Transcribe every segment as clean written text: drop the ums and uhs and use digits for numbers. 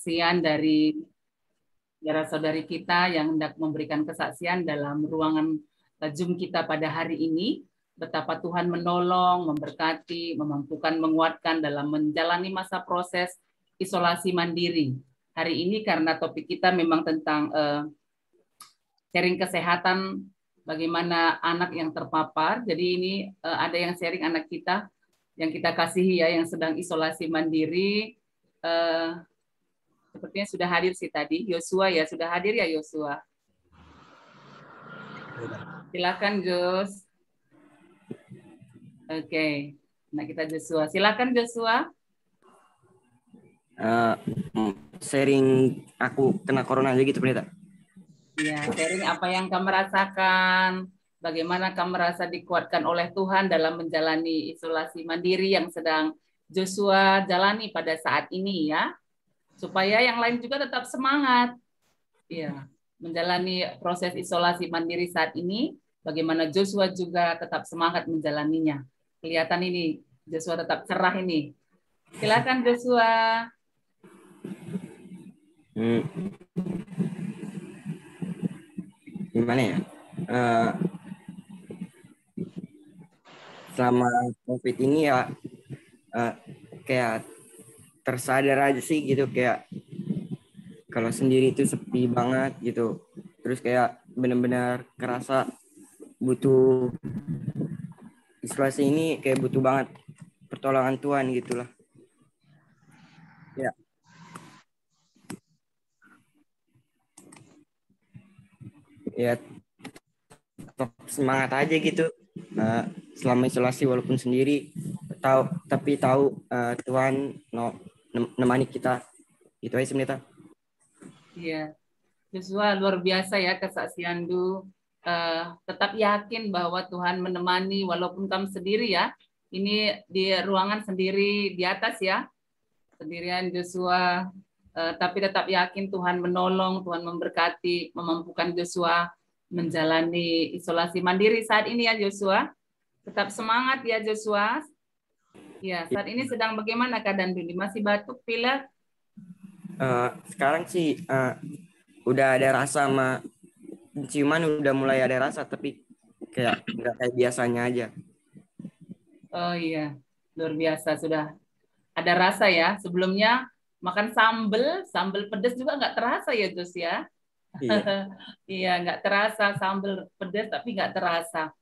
kesaksian dari saudara-saudari kita yang hendak memberikan kesaksian dalam ruangan Zoom kita pada hari ini. Betapa Tuhan menolong, memberkati, memampukan, menguatkan dalam menjalani masa proses isolasi mandiri. Hari ini karena topik kita memang tentang sharing kesehatan, bagaimana anak yang terpapar. Jadi ini ada yang sharing anak kita yang kita kasihi ya, yang sedang isolasi mandiri. Sepertinya sudah hadir sih tadi, Yosua ya, sudah hadir ya Yosua. Silakan Jos. Oke, nah kita Joshua. Silakan Joshua. Sharing aku kena corona aja gitu, Pendeta. Ya, sharing apa yang kamu rasakan, bagaimana kamu merasa dikuatkan oleh Tuhan dalam menjalani isolasi mandiri yang sedang Joshua jalani pada saat ini ya, supaya yang lain juga tetap semangat. Ya, menjalani proses isolasi mandiri saat ini, bagaimana Joshua juga tetap semangat menjalaninya. Kelihatan ini Joshua tetap cerah ini. Silakan Joshua. Gimana ya? Selama COVID ini ya kayak tersadar aja sih gitu, kayak kalau sendiri itu sepi banget gitu. Terus kayak benar-benar kerasa butuh isolasi ini, kayak butuh banget pertolongan Tuhan gitulah. Ya. Ya tetap semangat aja gitu. Selama isolasi walaupun sendiri, tapi tahu Tuhan nemani kita. Itu aja sebenarnya. Iya, Joshua luar biasa ya kesaksian Du. Tetap yakin bahwa Tuhan menemani walaupun kamu sendiri ya. Ini di ruangan sendiri di atas ya, sendirian Joshua. Tapi tetap yakin Tuhan menolong, Tuhan memberkati, memampukan Joshua menjalani isolasi mandiri saat ini ya Joshua. Tetap semangat ya Joshua. Ya, saat ini sedang bagaimana keadaan Duni? Masih batuk, pilek? Sekarang sih udah ada rasa, sama ciuman udah mulai ada rasa, tapi kayak nggak kayak biasanya aja. Oh iya, luar biasa sudah ada rasa ya. Sebelumnya makan sambal pedas juga nggak terasa ya Jus ya. Iya. Iya, nggak terasa sambal pedas tapi nggak terasa.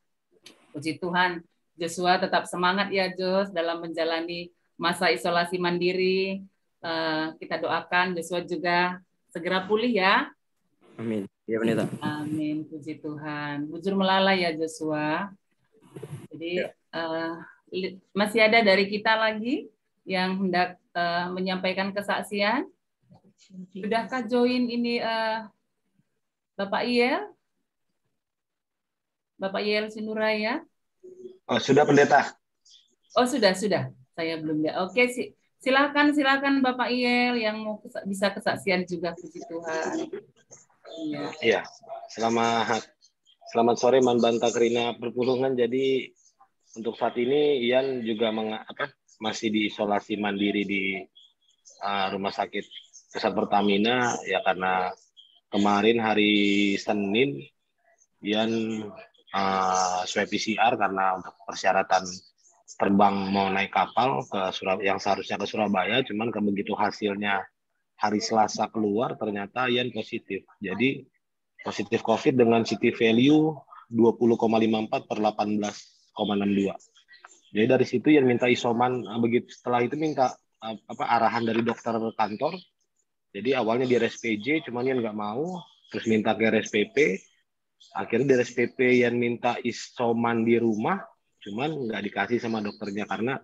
Puji Tuhan, Joshua tetap semangat ya Jos dalam menjalani masa isolasi mandiri. Kita doakan Joshua juga segera pulih ya. Amin. Iya Pendeta. Amin, puji Tuhan. Bujur melalai ya Joshua. Jadi masih ada dari kita lagi yang hendak menyampaikan kesaksian. Sudahkah join ini Bapak Iel? Bapak Iel Sinuraya? Oh, sudah Pendeta. Oh, sudah. Saya belum lihat. Oke, silakan Bapak Iel yang mau bisa kesaksian juga, puji Tuhan. Iya. Selamat sore Manbanta Krina Perpulungan. Jadi untuk saat ini Ian juga masih diisolasi mandiri di Rumah Sakit Pusat Pertamina ya, karena kemarin hari Senin Ian swab PCR karena untuk persyaratan terbang mau naik kapal ke yang seharusnya ke Surabaya, cuman begitu hasilnya hari Selasa keluar ternyata Ian positif. Jadi positif COVID dengan CT value 20,54 per 18,62. Jadi dari situ Ian minta isoman. Begitu setelah itu minta arahan dari dokter kantor. Jadi awalnya di RSPJ, cuman Ian nggak mau, terus minta ke RSPP. Akhirnya di RSPP Ian minta isoman di rumah, cuman nggak dikasih sama dokternya karena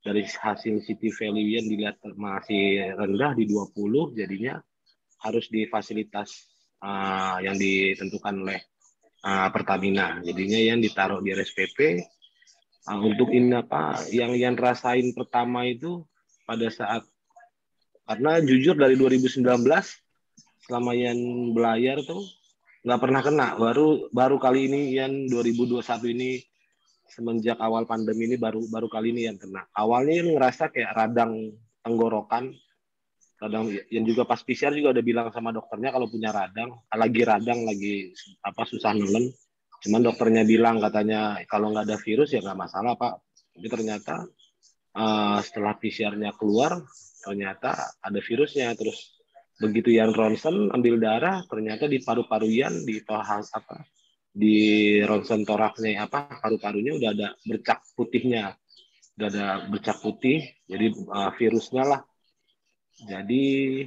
dari hasil CT value yang dilihat masih rendah di 20, jadinya harus di fasilitas yang ditentukan oleh Pertamina. Jadinya yang ditaruh di RSPP. Untuk ini yang rasain pertama itu pada saat, karena jujur dari 2019 selama yang belayar tuh nggak pernah kena, baru kali ini yang 2021 ini semenjak awal pandemi ini baru kali ini yang kena. Awalnya yang ngerasa kayak radang tenggorokan, radang yang juga pas PCR juga udah bilang sama dokternya kalau punya radang lagi apa susah nelen. Cuman dokternya bilang katanya kalau nggak ada virus ya nggak masalah Pak. Tapi ternyata setelah PCR-nya keluar ternyata ada virusnya. Terus begitu yang ronsen ambil darah ternyata di paru-paru Yan di ronsen toraksnya paru-parunya udah ada bercak putihnya. Udah ada bercak putih jadi virusnya lah. Jadi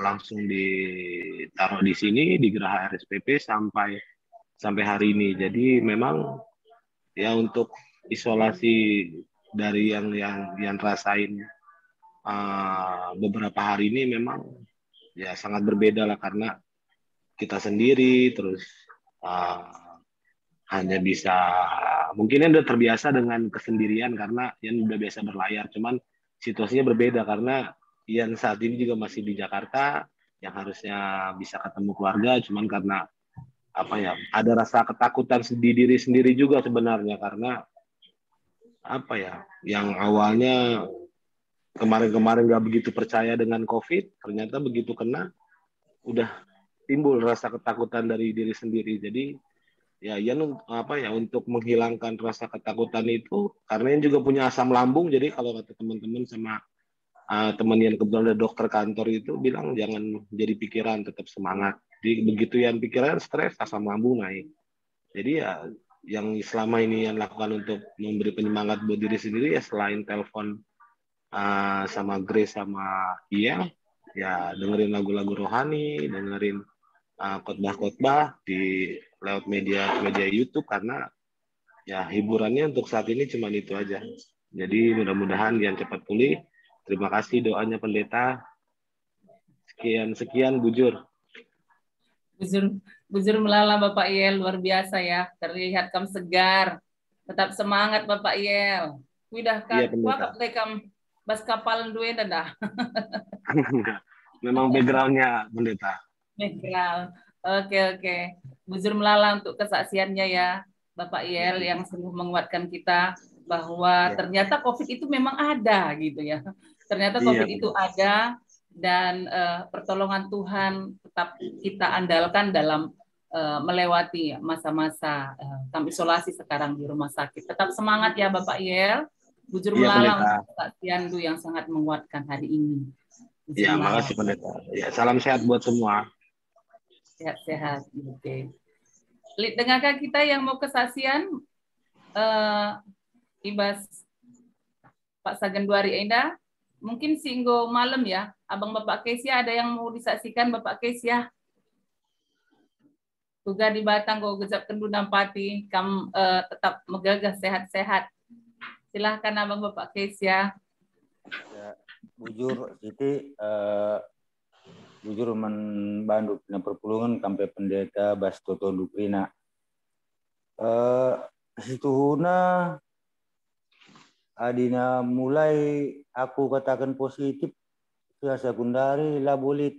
langsung ditaruh di sini di Geraha RSPP sampai hari ini. Jadi memang ya untuk isolasi dari yang rasain beberapa hari ini memang ya sangat berbeda lah karena kita sendiri terus hanya bisa mungkin udah terbiasa dengan kesendirian karena Yan udah biasa berlayar. Cuman situasinya berbeda karena Yan saat ini juga masih di Jakarta yang harusnya bisa ketemu keluarga, cuman karena ada rasa ketakutan di diri sendiri juga sebenarnya karena yang awalnya kemarin-kemarin nggak begitu percaya dengan COVID, ternyata begitu kena udah timbul rasa ketakutan dari diri sendiri. Jadi ya Yan untuk menghilangkan rasa ketakutan itu karena Yan juga punya asam lambung. Jadi kalau kata teman-teman sama teman yang kebetulan ada dokter kantor itu bilang jangan jadi pikiran, tetap semangat. Jadi begitu yang pikiran stres, asam lambung naik. Jadi ya yang selama ini yang lakukan untuk memberi penyemangat buat diri sendiri ya selain telepon sama Grace sama Iya, ya dengerin lagu-lagu rohani, dengerin khotbah-khotbah di lewat media YouTube karena ya hiburannya untuk saat ini cuma itu aja. Jadi mudah-mudahan yang cepat pulih. Terima kasih doanya pendeta. Sekian Bujur. Bujur melala Bapak Yel, luar biasa ya. Terlihat kamu segar. Tetap semangat Bapak Yel. Udah Iya, kuat rekam bas kapal duwe dah. Memang background-nya pendeta. Background. Oke. Bujur melala untuk kesaksiannya ya Bapak Yel yang sungguh menguatkan kita bahwa ternyata COVID itu memang ada gitu ya. Ternyata COVID itu ada dan pertolongan Tuhan tetap kita andalkan dalam melewati masa-masa kami isolasi sekarang di rumah sakit. Tetap semangat ya Bapak Yel. Bujur melala untuk kesaksian yang sangat menguatkan hari ini. Iya, makasih pendeta. Ya, salam sehat buat semua. Sehat-sehat. Oke. Dengarkah kita yang mau kesaksian? Ibas Pak Sagenduari Enda, mungkin singgo malam ya, Abang Bapak Kesia ada yang mau disaksikan Bapak Kesia? Juga di Batang go gejap kendu nampati, tetap megagah sehat-sehat. Silahkan Abang Bapak Kesia. Ya, bujur Siti, bujur membantu na perpulungan sampai pendeta Bastoto Dukrina. Situhuna adina mulai aku katakan positif sudah sekundari labulit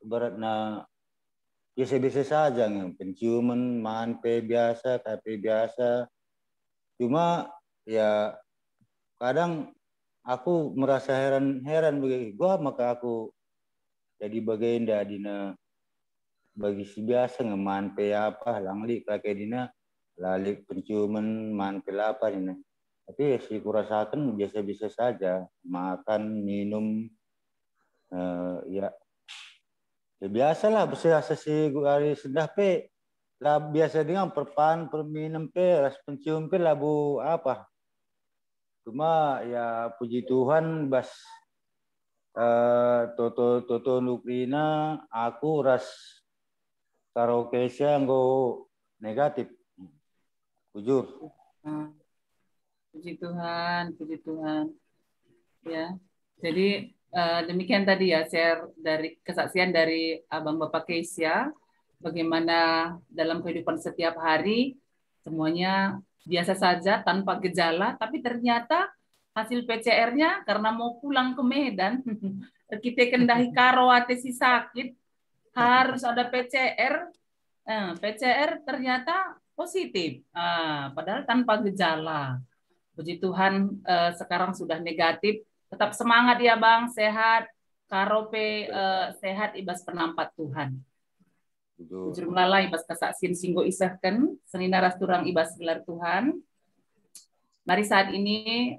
beratna biasa-biasa saja yang penciuman manpe biasa KP biasa cuma ya kadang aku merasa heran begitu gua maka aku jadi bagian dina bagi si biasa ngemanpe apa langli kakek dina lalik penciuman manpil apa ini. Tapi si kurasakan biasa-biasa saja. Makan, minum, ya biasalah biasa si hari sedah pe. Lah biasa dengan perminum pe, ras pencium pe labu apa. Cuma ya puji Tuhan bas Toto Nukrina aku ras karaoke nggo negatif. Bujur. Puji Tuhan. Ya, jadi demikian tadi ya share dari kesaksian dari Abang Bapak Kesia, bagaimana dalam kehidupan setiap hari semuanya biasa saja tanpa gejala, tapi ternyata hasil PCR-nya karena mau pulang ke Medan, kita kendahi karo si sakit harus ada PCR. PCR ternyata positif, padahal tanpa gejala. Puji Tuhan sekarang sudah negatif Tetap semangat ya Bang, sehat. Karope sehat ibas penampat Tuhan. Ujur melalai ibas kasaksin singgo isahkan, senina rasturang ibas gelar Tuhan. Mari saat ini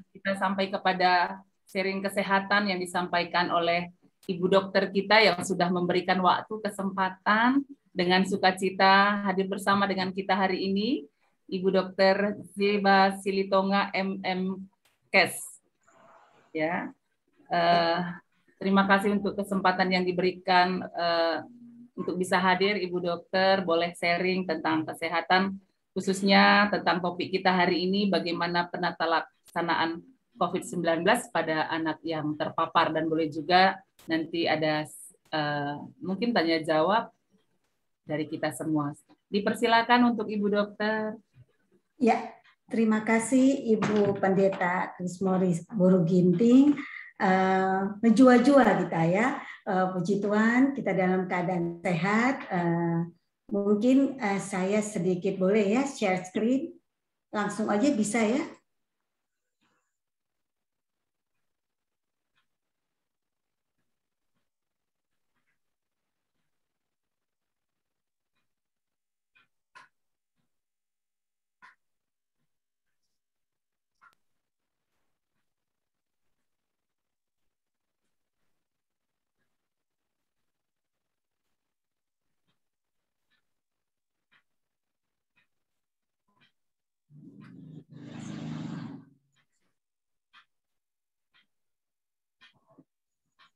kita sampai kepada sharing kesehatan yang disampaikan oleh Ibu Dokter kita yang sudah memberikan waktu kesempatan dengan sukacita hadir bersama dengan kita hari ini, Ibu Dokter Zeba Silitonga MM Kes. Ya, terima kasih untuk kesempatan yang diberikan untuk bisa hadir, Ibu Dokter. Boleh sharing tentang kesehatan, khususnya tentang topik kita hari ini, bagaimana penata laksanaan COVID-19 pada anak yang terpapar, dan boleh juga nanti ada mungkin tanya jawab dari kita semua. Dipersilakan untuk Ibu Dokter. Ya, terima kasih Ibu Pendeta Krismori Boru Ginting. Menjua-jua kita ya, puji Tuhan kita dalam keadaan sehat. Mungkin saya sedikit boleh ya share screen, langsung aja bisa ya.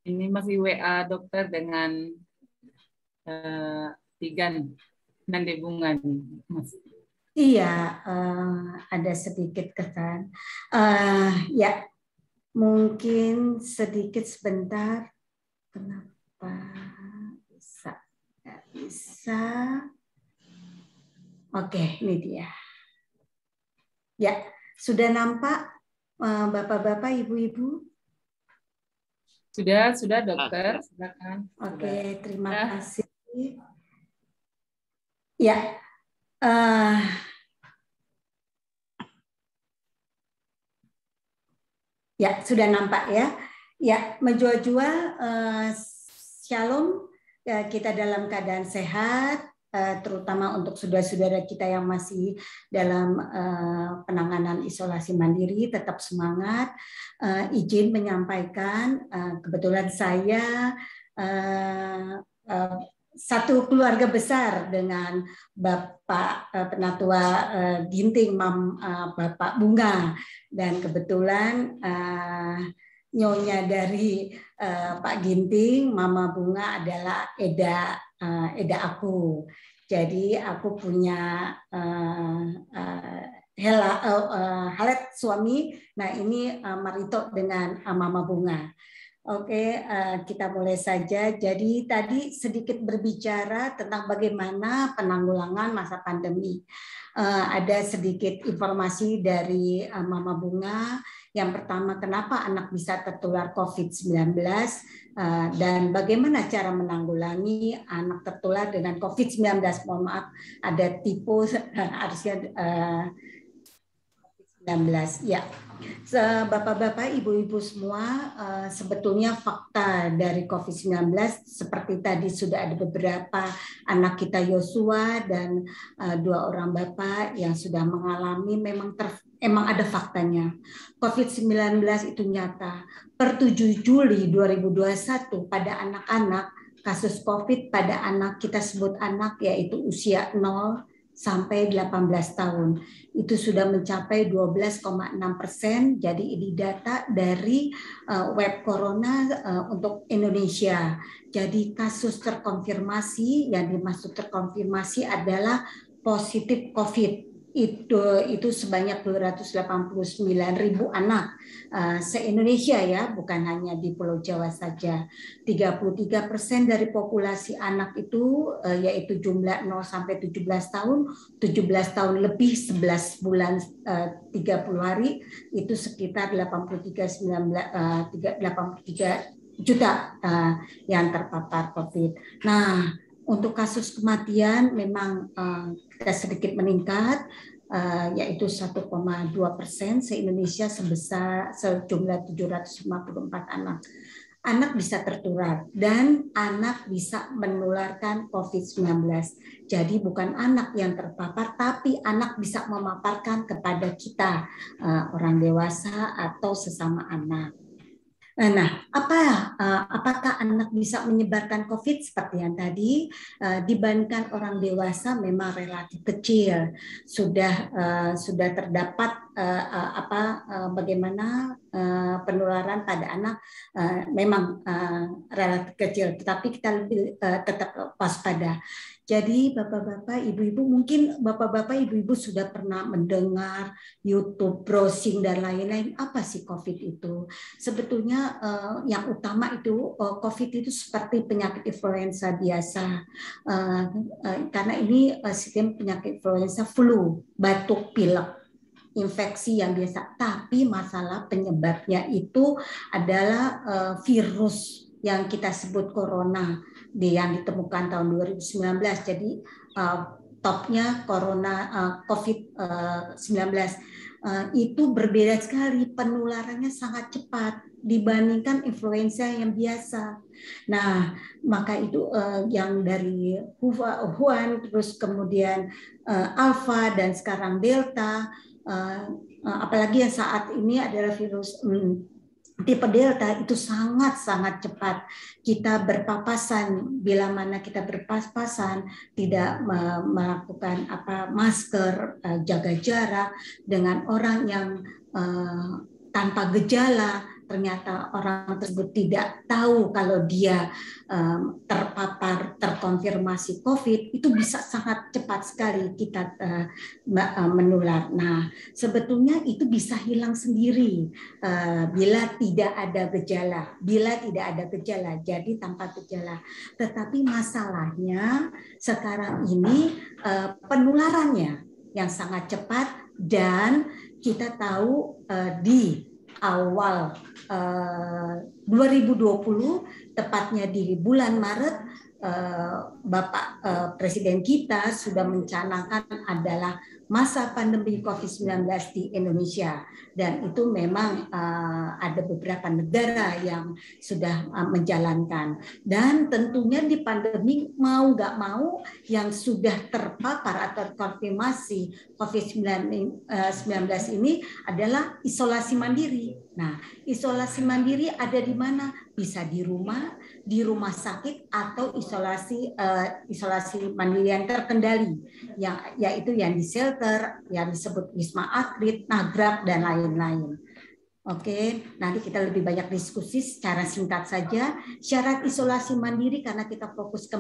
Ini masih WA dokter dengan Tigan dan Debungan. Iya, ada sedikit kesan. Ya, mungkin sedikit sebentar. Kenapa bisa? Nggak bisa. Oke, ini dia. Ya, sudah nampak Bapak-bapak, Ibu-ibu? Sudah dokter, silakan. Oke, terima kasih. Ya, ya sudah nampak ya. Ya, menjual-jual, shalom, kita dalam keadaan sehat, terutama untuk saudara-saudara kita yang masih dalam penanganan isolasi mandiri, tetap semangat. Izin menyampaikan, kebetulan saya satu keluarga besar dengan Bapak Penatua Ginting, Bapak Bunga, dan kebetulan nyonya dari Pak Ginting, Mama Bunga adalah Eda aku. Jadi aku punya halet suami. Nah ini Marito dengan Mama Bunga. Oke, kita mulai saja. Jadi tadi sedikit berbicara tentang bagaimana penanggulangan masa pandemi. Ada sedikit informasi dari Mama Bunga. Yang pertama, kenapa anak bisa tertular COVID-19 dan bagaimana cara menanggulangi anak tertular dengan COVID-19. Mohon maaf, ada tipe harusnya COVID-19. Ya. Bapak-bapak, ibu-ibu semua, sebetulnya fakta dari COVID-19 seperti tadi sudah ada beberapa anak kita Yosua dan 2 orang bapak yang sudah mengalami, memang ada faktanya. COVID-19 itu nyata. Per 7 Juli 2021 pada anak-anak, kasus COVID pada anak, kita sebut anak yaitu usia 0 sampai 18 tahun. Itu sudah mencapai 12,6%. Jadi ini data dari web Corona untuk Indonesia. Jadi kasus terkonfirmasi, yang dimaksud terkonfirmasi adalah positif COVID. Itu sebanyak 289.000 anak se-Indonesia ya, bukan hanya di Pulau Jawa saja. 33% dari populasi anak itu yaitu jumlah 0 sampai 17 tahun, 17 tahun lebih 11 bulan 30 hari itu sekitar 83 juta yang terpapar COVID. Nah, untuk kasus kematian memang kita sedikit meningkat. yaitu 1,2%, se-Indonesia sejumlah 754 anak. Anak bisa tertular dan anak bisa menularkan COVID-19. Jadi bukan anak yang terpapar, tapi anak bisa memaparkan kepada kita, orang dewasa atau sesama anak. Nah, apakah anak bisa menyebarkan COVID seperti yang tadi? Dibandingkan orang dewasa memang relatif kecil. Sudah terdapat bagaimana penularan pada anak memang relatif kecil, tetapi kita lebih tetap waspada. Jadi Bapak-Bapak, Ibu-Ibu, mungkin Bapak-Bapak, Ibu-Ibu sudah pernah mendengar YouTube, browsing, dan lain-lain. Apa sih COVID itu? Sebetulnya yang utama itu COVID itu seperti penyakit influenza biasa. Karena ini sistem penyakit influenza flu, batuk, pilek, infeksi yang biasa. Tapi masalah penyebabnya itu adalah virus yang kita sebut corona, yang ditemukan tahun 2019. Jadi topnya corona COVID-19 itu berbeda sekali, penularannya sangat cepat dibandingkan influenza yang biasa. Nah, maka itu yang dari Wuhan, terus kemudian Alpha, dan sekarang Delta, apalagi yang saat ini adalah virus tipe Delta, itu sangat-sangat cepat kita berpapasan. Bila mana kita berpapasan, tidak melakukan masker, jaga jarak dengan orang yang tanpa gejala, ternyata orang tersebut tidak tahu kalau dia terpapar, terkonfirmasi COVID, itu bisa sangat cepat sekali kita menular. Nah, sebetulnya itu bisa hilang sendiri bila tidak ada gejala. Jadi tanpa gejala. Tetapi masalahnya sekarang ini penularannya yang sangat cepat, dan kita tahu di awal 2020, tepatnya di bulan Maret, Bapak Presiden kita sudah mencanangkan adalah masa pandemi COVID-19 di Indonesia, dan itu memang ada beberapa negara yang sudah menjalankan. Dan tentunya di pandemi mau nggak mau yang sudah terpapar atau konfirmasi COVID-19 ini adalah isolasi mandiri. Nah, isolasi mandiri ada di mana? Bisa di rumah sakit, atau isolasi mandiri yang terkendali, yaitu yang di shelter, yang disebut Wisma Atlet, Nagrag, dan lain-lain. Oke, nanti kita lebih banyak diskusi secara singkat saja. Syarat isolasi mandiri, karena kita fokus ke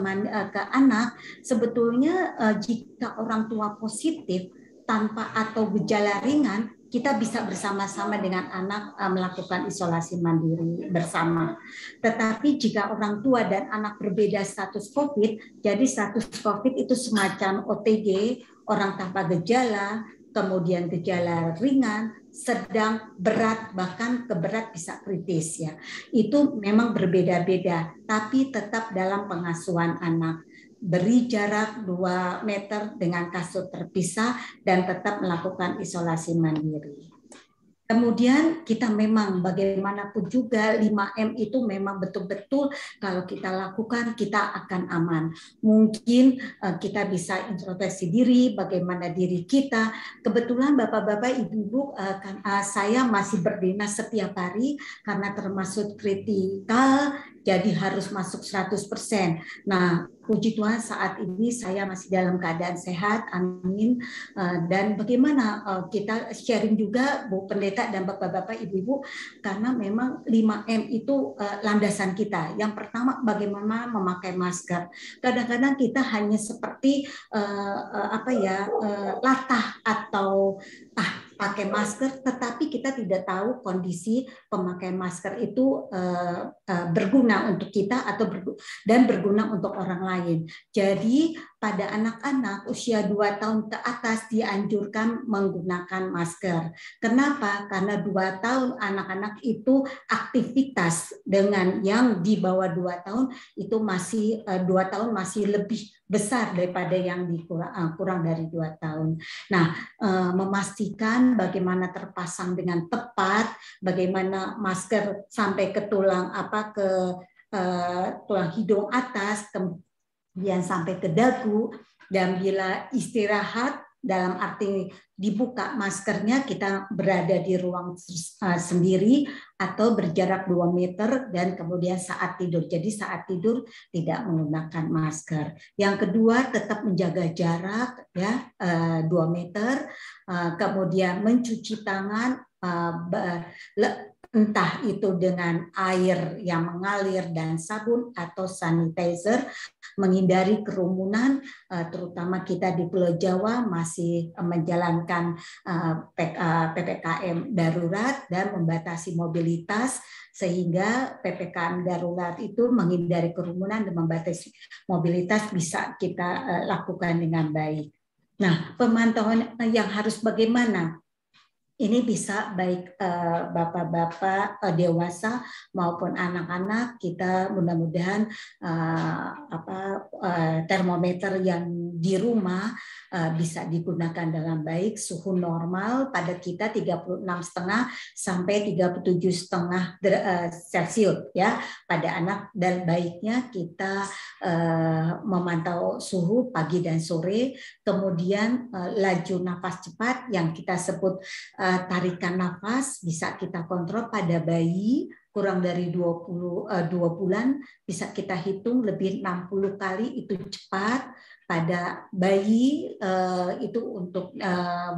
anak, sebetulnya jika orang tua positif tanpa atau gejala ringan, kita bisa bersama-sama dengan anak melakukan isolasi mandiri bersama. Tetapi jika orang tua dan anak berbeda status COVID, jadi status COVID itu semacam OTG, orang tanpa gejala, kemudian gejala ringan, sedang, berat, bahkan keberat bisa kritis ya. Itu memang berbeda-beda, tapi tetap dalam pengasuhan anak. Beri jarak 2 meter dengan kasur terpisah, dan tetap melakukan isolasi mandiri. Kemudian kita memang bagaimanapun juga 5M itu memang betul-betul kalau kita lakukan kita akan aman. Mungkin kita bisa introspeksi diri, bagaimana diri kita. Kebetulan Bapak-Bapak, Ibu-Ibu, saya masih berdinas setiap hari karena termasuk kritikal, jadi harus masuk 100%. Nah, puji Tuhan saat ini saya masih dalam keadaan sehat, amin. Dan bagaimana kita sharing juga Bu Pendeta dan Bapak-Bapak, Ibu-Ibu, karena memang 5M itu landasan kita. Yang pertama, bagaimana memakai masker. Kadang-kadang kita hanya seperti latah atau pakai masker, tetapi kita tidak tahu kondisi pemakaian masker itu berguna untuk kita dan berguna untuk orang lain. Jadi pada anak-anak usia 2 tahun ke atas dianjurkan menggunakan masker. Kenapa? Karena 2 tahun anak-anak itu aktivitas dengan yang di bawah 2 tahun itu masih 2 tahun masih lebih besar daripada yang kurang dari 2 tahun. Nah, memastikan bagaimana terpasang dengan tepat, bagaimana masker sampai ke tulang tulang hidung atas, kemudian sampai ke dagu, dan bila istirahat dalam arti dibuka maskernya kita berada di ruang sendiri atau berjarak 2 meter, dan kemudian saat tidur. Jadi saat tidur tidak menggunakan masker. Yang kedua, tetap menjaga jarak ya 2 meter, kemudian mencuci tangan entah itu dengan air yang mengalir dan sabun atau sanitizer, menghindari kerumunan, terutama kita di Pulau Jawa masih menjalankan PPKM darurat dan membatasi mobilitas, sehingga PPKM darurat itu menghindari kerumunan dan membatasi mobilitas bisa kita lakukan dengan baik. Nah, pemantauan yang harus bagaimana? Ini bisa baik bapak-bapak dewasa maupun anak-anak. Kita mudah-mudahan termometer yang di rumah bisa digunakan dengan baik. Suhu normal pada kita 36,5 sampai 37,5 Celcius ya pada anak, dan baiknya kita memantau suhu pagi dan sore. Kemudian laju nafas cepat yang kita sebut tarikan nafas bisa kita kontrol pada bayi kurang dari 2 bulan, bisa kita hitung lebih 60 kali itu cepat. Pada bayi itu untuk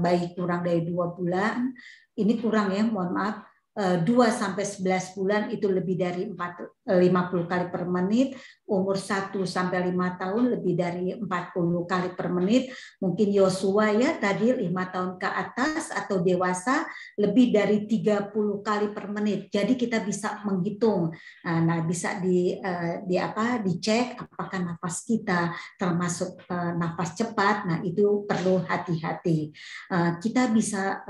bayi kurang dari 2 bulan, ini kurang ya, mohon maaf, 2 sampai 11 bulan itu lebih dari 50 kali per menit, umur 1 sampai 5 tahun lebih dari 40 kali per menit, mungkin Yosua ya tadi 5 tahun ke atas atau dewasa lebih dari 30 kali per menit. Jadi kita bisa menghitung. Nah, bisa dicek apakah nafas kita termasuk nafas cepat. Nah, itu perlu hati-hati. Kita bisa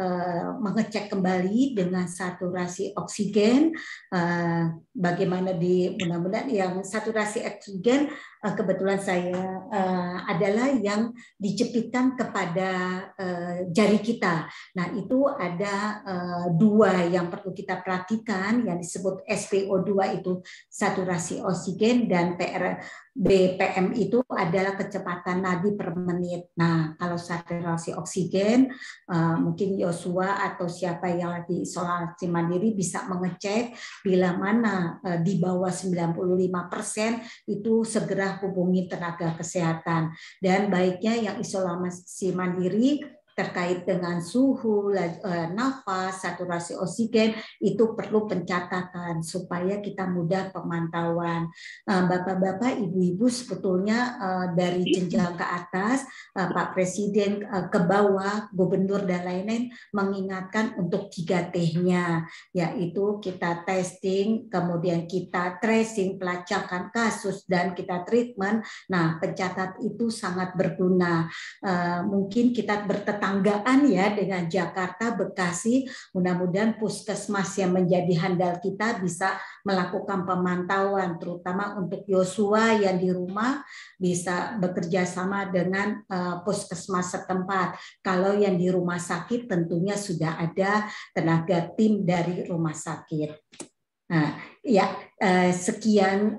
mengecek kembali dengan saturasi oksigen, bagaimana mudah-mudahan yang saturasi oksigen kebetulan saya adalah yang dicepitkan kepada jari kita. Nah, itu ada 2 yang perlu kita perhatikan yang disebut SpO2 itu saturasi oksigen, dan BPM itu adalah kecepatan nadi per menit. Nah, kalau saturasi oksigen mungkin Yosua atau siapa yang lagi isolasi mandiri bisa mengecek bila mana di bawah 95% itu segera hubungi tenaga kesehatan. Dan baiknya yang isolasi mandiri terkait dengan suhu, nafas, saturasi oksigen itu perlu pencatatan supaya kita mudah pemantauan. Bapak-bapak, ibu-ibu sebetulnya dari jenjang ke atas, Pak Presiden ke bawah, gubernur dan lain-lain mengingatkan untuk 3T-nya, yaitu kita testing, kemudian kita tracing, pelacakan kasus, dan kita treatment. Nah, pencatat itu sangat berguna. Mungkin kita bertetanggaan ya dengan Jakarta, Bekasi, mudah-mudahan puskesmas yang menjadi handal kita bisa melakukan pemantauan, terutama untuk Yosua yang di rumah bisa bekerja sama dengan puskesmas setempat. Kalau yang di rumah sakit tentunya sudah ada tenaga tim dari rumah sakit. Nah, ya sekian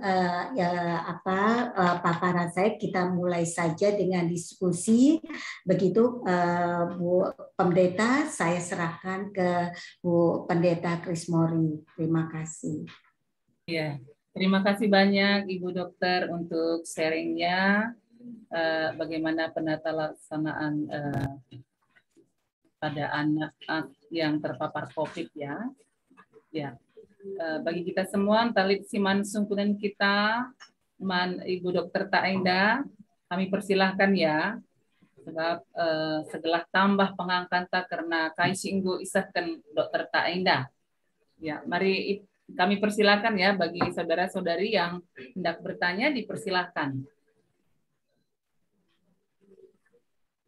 paparan saya. Kita mulai saja dengan diskusi. Begitu Bu Pendeta, saya serahkan ke Bu Pendeta Krismori. Terima kasih. Ya, terima kasih banyak Ibu Dokter untuk sharingnya bagaimana penata laksanaan pada anak yang terpapar COVID ya. Ya. Bagi kita semua, talit siman sungkunan kita, Ibu Dokter Taengda, kami persilahkan ya, sebab segelah tambah pengangkatan karena kaisinggu isahkan Dokter Taengda. Ya, mari kami persilahkan ya bagi saudara-saudari yang hendak bertanya, dipersilahkan.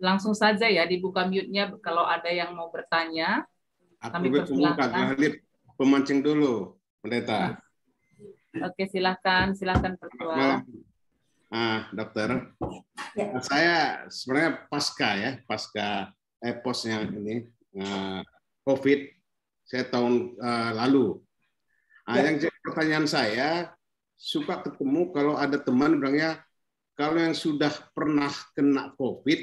langsung saja ya dibuka mute-nya kalau ada yang mau bertanya. Kami Pemuka Halid pemancing dulu, Pendeta. Oke, silakan Ketua. Dokter. Saya sebenarnya pasca posnya ini COVID saya tahun lalu. Yang jadi pertanyaan saya, suka ketemu kalau ada teman bilangnya kalau yang sudah pernah kena COVID,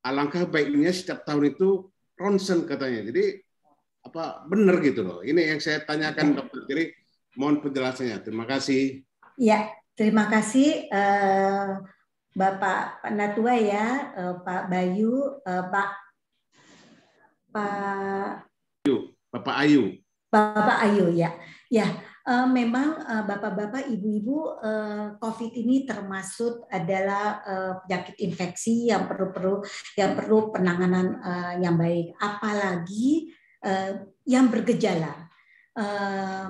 alangkah baiknya setiap tahun itu ronsen katanya. Jadi apa benar gitu loh? Ini yang saya tanyakan dokter. Jadi mohon penjelasannya. Terima kasih. Ya, terima kasih Bapak Natua ya, Pak Bayu, Bapak Ayu. Bapak Ayu ya. Ya, memang Bapak-bapak, Ibu-ibu, COVID ini termasuk adalah penyakit infeksi yang perlu penanganan yang baik, apalagi yang bergejala.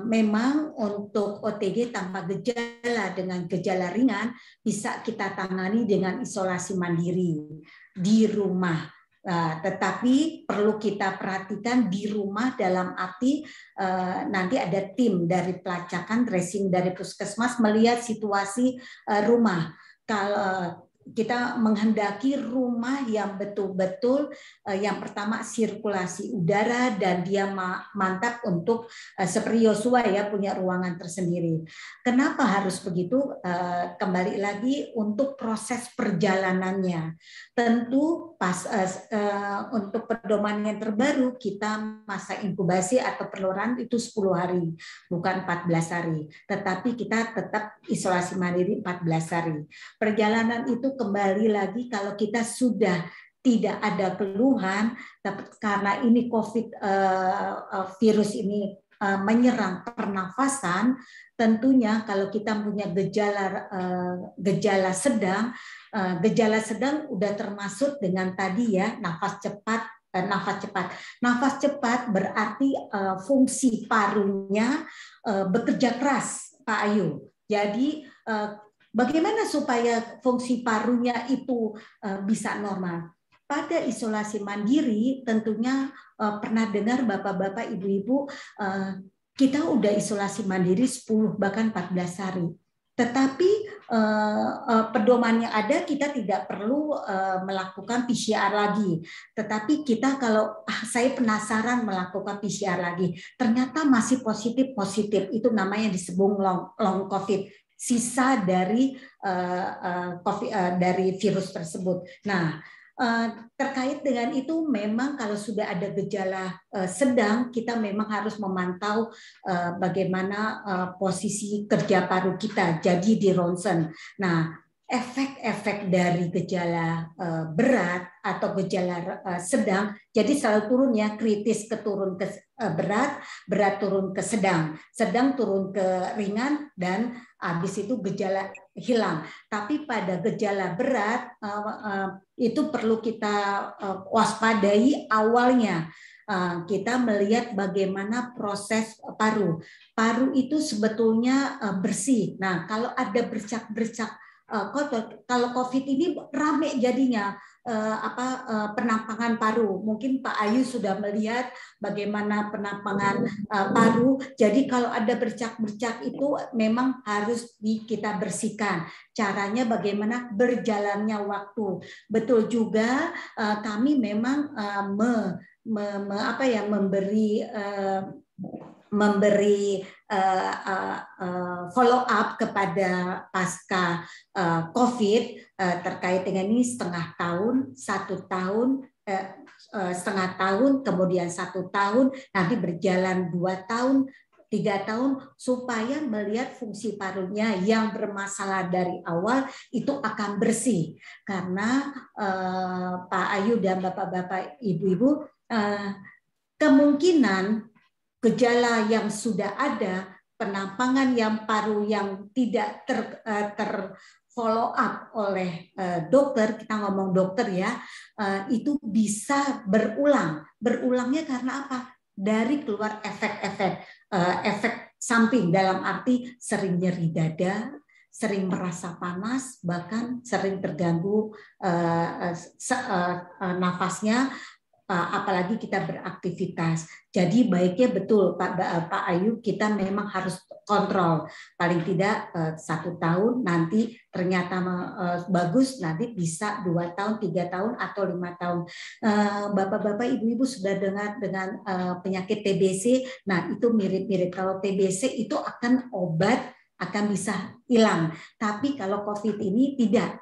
Memang untuk OTG tanpa gejala dengan gejala ringan bisa kita tangani dengan isolasi mandiri di rumah. Tetapi perlu kita perhatikan di rumah dalam arti nanti ada tim dari pelacakan tracing dari puskesmas melihat situasi rumah. Kalau kita menghendaki rumah yang betul-betul yang pertama sirkulasi udara dan dia mantap untuk seperti Yosua ya punya ruangan tersendiri. Kenapa harus begitu? Kembali lagi untuk proses perjalanannya. Tentu untuk pedoman yang terbaru kita masa inkubasi atau peneluran itu 10 hari, bukan 14 hari. Tetapi kita tetap isolasi mandiri 14 hari. Perjalanan itu kembali lagi kalau kita sudah tidak ada keluhan, tapi karena ini COVID virus ini menyerang pernafasan, tentunya kalau kita punya gejala sedang udah termasuk dengan tadi ya nafas cepat berarti fungsi parunya bekerja keras, Pak Ayu. Jadi bagaimana supaya fungsi parunya itu bisa normal? Pada isolasi mandiri tentunya pernah dengar Bapak-bapak, Ibu-ibu, kita udah isolasi mandiri 10 bahkan 14 hari. Tetapi pedoman yang ada kita tidak perlu melakukan PCR lagi. Tetapi kita kalau saya penasaran melakukan PCR lagi, ternyata masih positif, itu namanya disebut long COVID. Sisa dari dari virus tersebut. Nah, terkait dengan itu memang kalau sudah ada gejala sedang kita memang harus memantau bagaimana posisi kerja paru kita. Jadi di ronsen. Nah, efek-efek dari gejala berat atau gejala sedang, jadi selalu turun ya, kritis ke turun ke berat, berat turun ke sedang turun ke ringan, dan habis itu gejala hilang. Tapi pada gejala berat itu perlu kita waspadai awalnya. Kita melihat bagaimana proses paru. Paru itu sebetulnya bersih. Nah, kalau ada bercak-bercak kotor, kalau COVID ini rame jadinya penampangan paru. Mungkin Pak Ayu sudah melihat bagaimana penampangan paru. Jadi kalau ada bercak-bercak itu memang harus kita bersihkan. Caranya bagaimana? Berjalannya waktu. Betul juga kami memang memberi follow up kepada pasca COVID terkait dengan ini setengah tahun, 1 tahun, setengah tahun, kemudian 1 tahun, nanti berjalan 2 tahun, 3 tahun, supaya melihat fungsi parunya yang bermasalah dari awal itu akan bersih. Karena Pak Ayu dan Bapak-bapak, Ibu-ibu, kemungkinan gejala yang sudah ada, penampangan yang paru yang tidak ter follow up oleh dokter, kita ngomong dokter ya, itu bisa berulang. Berulangnya karena apa? Dari keluar efek samping, dalam arti sering nyeri dada, sering merasa panas, bahkan sering terganggu nafasnya, apalagi kita beraktivitas. Jadi baiknya betul Pak Ayu, kita memang harus kontrol paling tidak 1 tahun, nanti ternyata bagus, nanti bisa 2 tahun, 3 tahun atau 5 tahun. Bapak-bapak, ibu-ibu sudah dengar dengan penyakit TBC. Nah, itu mirip-mirip. Kalau TBC itu akan obat, akan bisa hilang. Tapi kalau COVID ini tidak.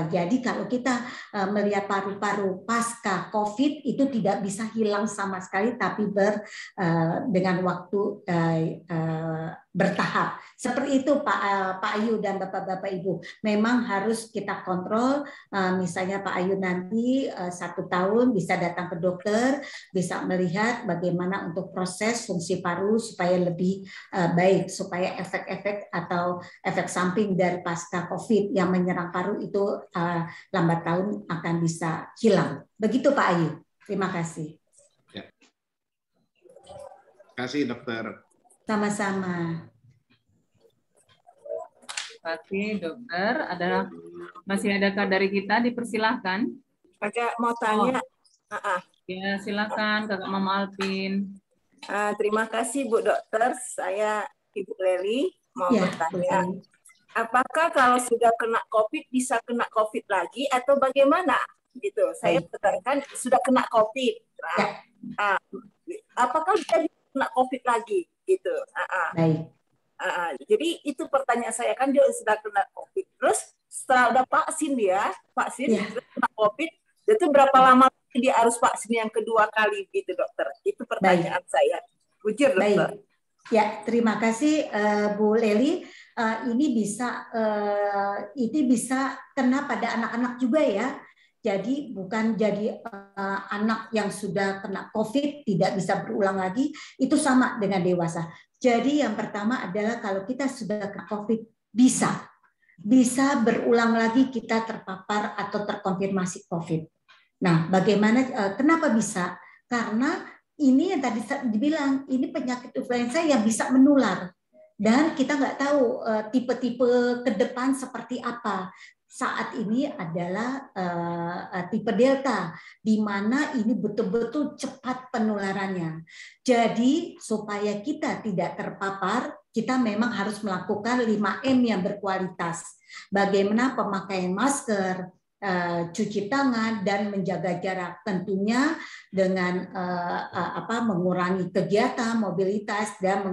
Jadi kalau kita melihat paru-paru pasca COVID itu tidak bisa hilang sama sekali, tapi dengan waktu bertahap. Seperti itu Pak Ayu dan Bapak-bapak Ibu. Memang harus kita kontrol. Misalnya Pak Ayu nanti 1 tahun bisa datang ke dokter, bisa melihat bagaimana untuk proses fungsi paru supaya lebih baik, supaya efek-efek atau efek samping dari pasca COVID yang menyerang paru itu lambat tahun akan bisa hilang. Begitu Pak Ayu. Terima kasih. Ya. Terima kasih dokter. Sama-sama. Terima kasih dokter. Masih adakah dari kita? Dipersilahkan. Kakak mau tanya. Ya, silakan Kakak Mama Alvin. Terima kasih Bu Dokter. Saya Ibu Leli mau bertanya. Apakah kalau sudah kena COVID bisa kena COVID lagi atau bagaimana? Gitu. Saya bertanyakan sudah kena COVID. Apakah bisa kena COVID lagi? Gitu. Jadi itu pertanyaan saya, kan dia sudah kena COVID. Terus setelah udah vaksin kena COVID, itu berapa lama dia harus vaksin yang kedua kali gitu dokter? Itu pertanyaan saya. Bujur dokter. Ya, terima kasih Bu Leli. Ini bisa kena pada anak-anak juga ya. Jadi bukan jadi anak yang sudah kena COVID tidak bisa berulang lagi, itu sama dengan dewasa. Jadi yang pertama adalah kalau kita sudah kena COVID bisa berulang lagi kita terpapar atau terkonfirmasi COVID. Nah, bagaimana? Kenapa bisa? Karena ini yang tadi dibilang, ini penyakit influenza yang bisa menular. Dan kita nggak tahu tipe-tipe ke depan seperti apa. Saat ini adalah tipe Delta, di mana ini betul-betul cepat penularannya. Jadi supaya kita tidak terpapar, kita memang harus melakukan 5M yang berkualitas. Bagaimana pemakaian masker, cuci tangan dan menjaga jarak, tentunya dengan mengurangi kegiatan mobilitas dan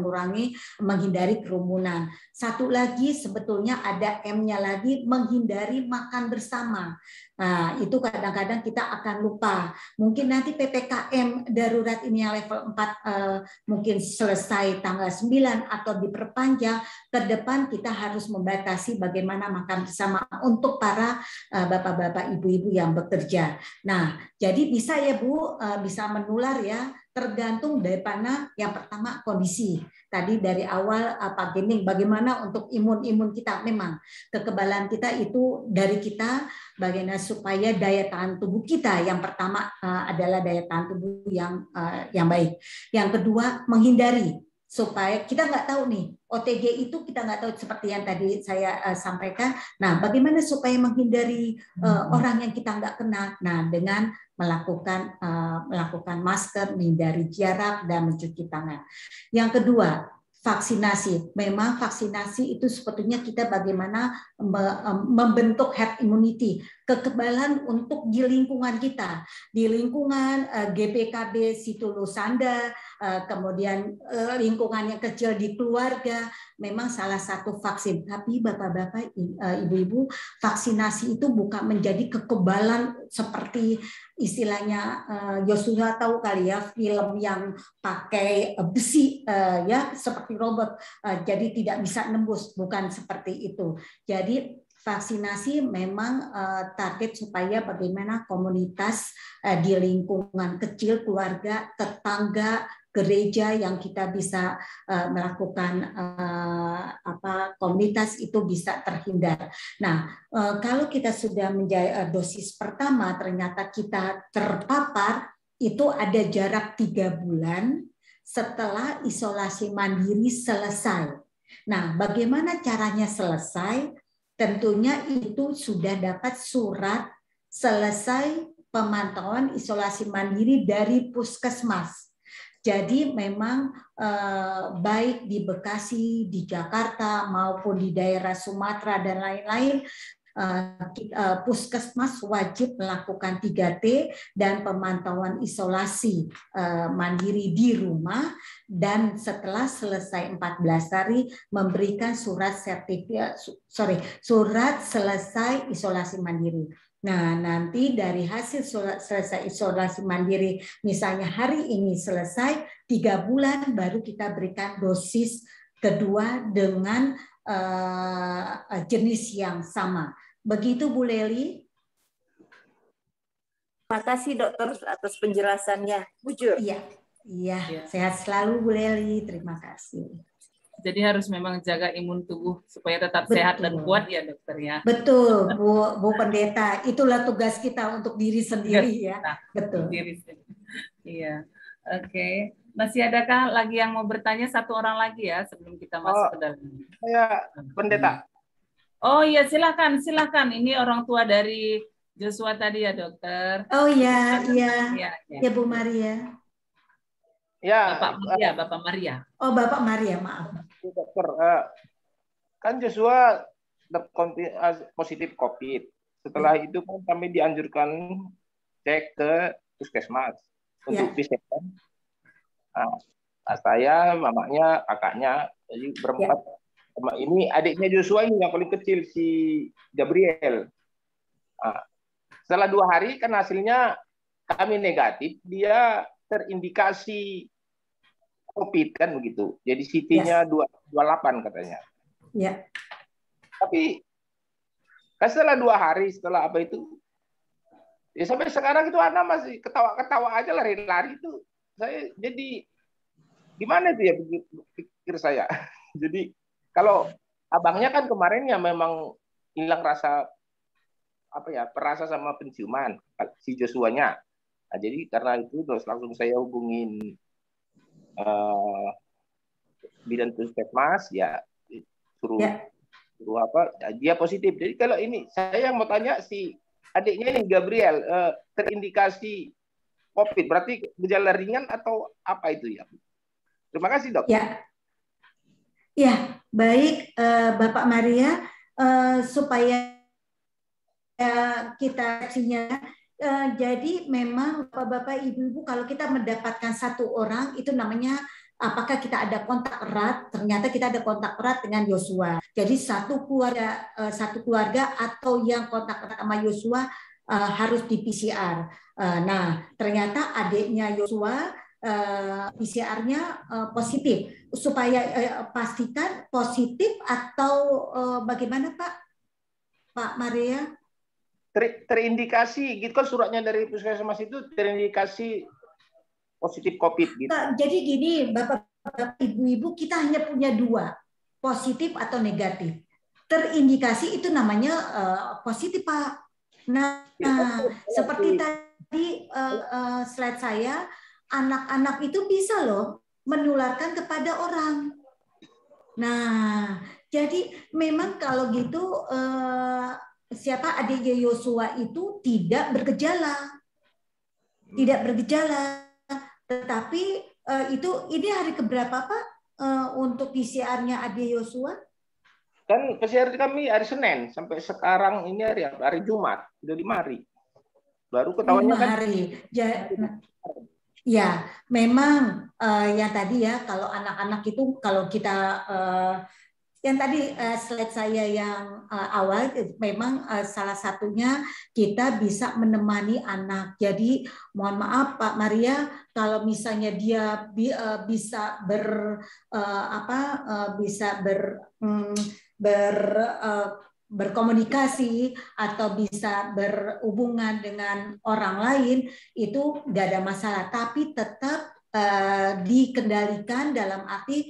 menghindari kerumunan. Satu lagi sebetulnya ada M-nya lagi, menghindari makan bersama. Nah, itu kadang-kadang kita akan lupa. Mungkin nanti PPKM darurat ini yang level 4 mungkin selesai tanggal 9 atau diperpanjang, ke depan kita harus membatasi bagaimana makan bersama untuk para bapak-bapak, ibu-ibu yang bekerja. Nah, jadi bisa ya Bu, bisa menular ya, tergantung daripada yang pertama kondisi. Tadi dari awal Pak Gening, bagaimana untuk imun kita, memang kekebalan kita itu dari kita, bagaimana supaya daya tahan tubuh kita yang pertama adalah daya tahan tubuh yang baik. Yang kedua menghindari, supaya kita nggak tahu nih OTG itu kita nggak tahu seperti yang tadi saya sampaikan. Nah, bagaimana supaya menghindari orang yang kita nggak kenal? Nah, dengan melakukan masker, menghindari jarak dan mencuci tangan. Yang kedua, vaksinasi. Memang vaksinasi itu sebetulnya kita bagaimana membentuk herd immunity, kekebalan untuk di lingkungan kita, di lingkungan GPKB Situlusanda, kemudian lingkungan yang kecil di keluarga, memang salah satu vaksin. Tapi bapak-bapak, ibu-ibu, vaksinasi itu bukan menjadi kekebalan seperti istilahnya Yosua tahu kali ya, film yang pakai besi ya seperti robot, jadi tidak bisa nembus, bukan seperti itu. Jadi vaksinasi memang target supaya bagaimana komunitas di lingkungan kecil, keluarga, tetangga, gereja yang kita bisa melakukan komunitas itu bisa terhindar. Nah, kalau kita sudah menjadi dosis pertama ternyata kita terpapar, itu ada jarak 3 bulan setelah isolasi mandiri selesai. Nah, bagaimana caranya selesai? Tentunya itu sudah dapat surat selesai pemantauan isolasi mandiri dari puskesmas. Jadi memang baik di Bekasi, di Jakarta maupun di daerah Sumatera dan lain-lain, puskesmas wajib melakukan 3T dan pemantauan isolasi mandiri di rumah, dan setelah selesai 14 hari memberikan surat surat selesai isolasi mandiri. Nah, nanti dari hasil selesai isolasi mandiri, misalnya hari ini selesai, 3 bulan baru kita berikan dosis kedua dengan jenis yang sama. Begitu Bu Leli. Terima kasih dokter atas penjelasannya. Bujur. Iya, sehat selalu Bu Leli. Terima kasih. Jadi harus memang jaga imun tubuh supaya tetap sehat dan kuat ya dokter ya. Betul Bu Pendeta. Itulah tugas kita untuk diri sendiri ya. Betul. Diri sendiri. Iya. Oke. Masih adakah lagi yang mau bertanya? Satu orang lagi ya sebelum kita masuk ke dalam. Saya Pendeta. Oh iya, silakan. Ini orang tua dari Joshua tadi ya, dokter. Oh iya. Ya Bu Maria. Ya, Bapak Maria. Oh, Bapak Maria, maaf. Dokter, kan Joshua positif COVID. Setelah itu kan kami dianjurkan cek ke puskesmas untuk PCR. Saya, mamanya, kakaknya, jadi berempat. Ini adiknya Joshua ini yang paling kecil, si Gabriel. Setelah 2 hari kan hasilnya kami negatif, dia terindikasi COVID kan begitu. Jadi CT-nya 28 katanya. Ya. Tapi setelah 2 hari setelah apa itu, ya sampai sekarang itu anak masih ketawa-ketawa aja, lari-lari itu. Saya jadi gimana itu ya pikir saya. Jadi kalau abangnya kan kemarin ya memang hilang rasa perasa sama penciuman si Joshua-nya. Nah, jadi karena itu terus langsung saya hubungin bidan puskesmas ya suruh dia positif. Jadi kalau ini saya mau tanya si adiknya ini Gabriel terindikasi COVID, berarti gejala ringan atau apa itu ya? Terima kasih dok. Ya, baik Bapak Maria, supaya kita jadi memang Bapak Ibu kalau kita mendapatkan 1 orang itu namanya apakah kita ada kontak erat, ternyata kita ada kontak erat dengan Joshua. Jadi satu keluarga atau yang kontak erat sama Joshua harus di PCR. Nah, ternyata adiknya Joshua PCR-nya positif. Supaya pastikan positif atau bagaimana Pak Maria? Terindikasi, gitu kan suratnya dari puskesmas itu terindikasi positif COVID gitu. Jadi gini, Bapak Ibu-ibu, kita hanya punya 2, positif atau negatif. Terindikasi itu namanya positif, Pak. Nah, seperti tadi slide saya, anak-anak itu bisa loh menularkan kepada orang. Nah, jadi memang kalau gitu adiknya Joshua itu tidak bergejala, tetapi ini hari keberapa Pak untuk PCR-nya adik Joshua? Kan PCR kami hari Senin sampai sekarang ini hari Jumat, udah 5 hari. Baru ketahuannya 5 hari. Ya, memang yang tadi ya kalau anak-anak itu kalau kita yang tadi slide saya yang awal memang salah satunya kita bisa menemani anak. Jadi mohon maaf Pak Maria kalau misalnya dia bisa berkomunikasi atau bisa berhubungan dengan orang lain itu nggak ada masalah, tapi tetap dikendalikan dalam arti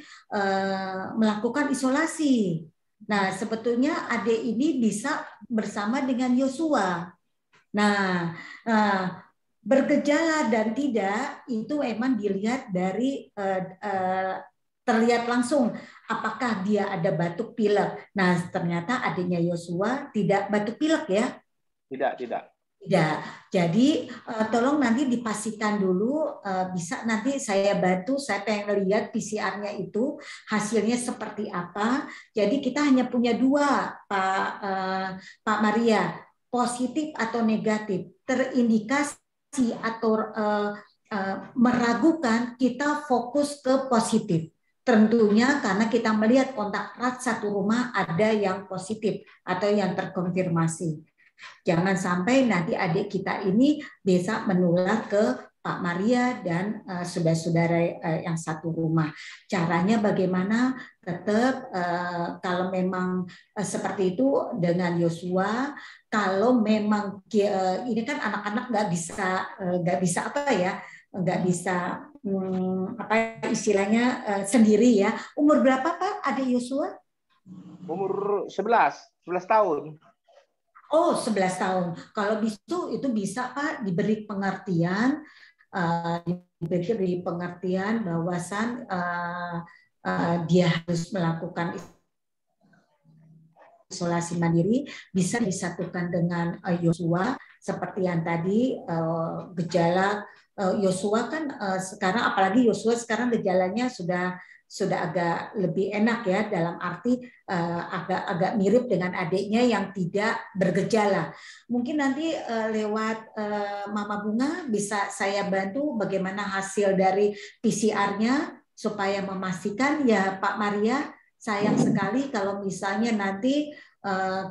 melakukan isolasi. Nah, sebetulnya adik ini bisa bersama dengan Joshua. Nah, bergejala dan tidak itu memang dilihat dari terlihat langsung apakah dia ada batuk pilek. Nah, ternyata adiknya Yosua tidak batuk pilek ya? Tidak. Tidak. Jadi tolong nanti dipastikan dulu, bisa nanti saya bantu, saya pengen lihat PCR-nya itu hasilnya seperti apa. Jadi kita hanya punya dua, Pak Maria, positif atau negatif. Terindikasi atau meragukan, kita fokus ke positif. Tentunya karena kita melihat kontak erat satu rumah ada yang positif atau yang terkonfirmasi. Jangan sampai nanti adik kita ini bisa menular ke Pak Maria dan saudara-saudara yang satu rumah. Caranya bagaimana? Tetap kalau memang seperti itu dengan Yosua, kalau memang ini kan anak-anak nggak bisa apa ya, nggak bisa apa istilahnya sendiri ya. Umur berapa Pak adik Yosua? Umur 11 tahun. Oh, 11 tahun. Kalau itu bisa Pak diberi pengertian, bahwasan dia harus melakukan isolasi mandiri, bisa disatukan dengan Yosua seperti yang tadi gejala Yosua kan sekarang, apalagi Yosua sekarang gejalanya sudah agak lebih enak ya, dalam arti agak mirip dengan adiknya yang tidak bergejala. Mungkin nanti lewat Mama Bunga bisa saya bantu bagaimana hasil dari PCR-nya supaya memastikan ya Pak Maria. Sayang sekali kalau misalnya nanti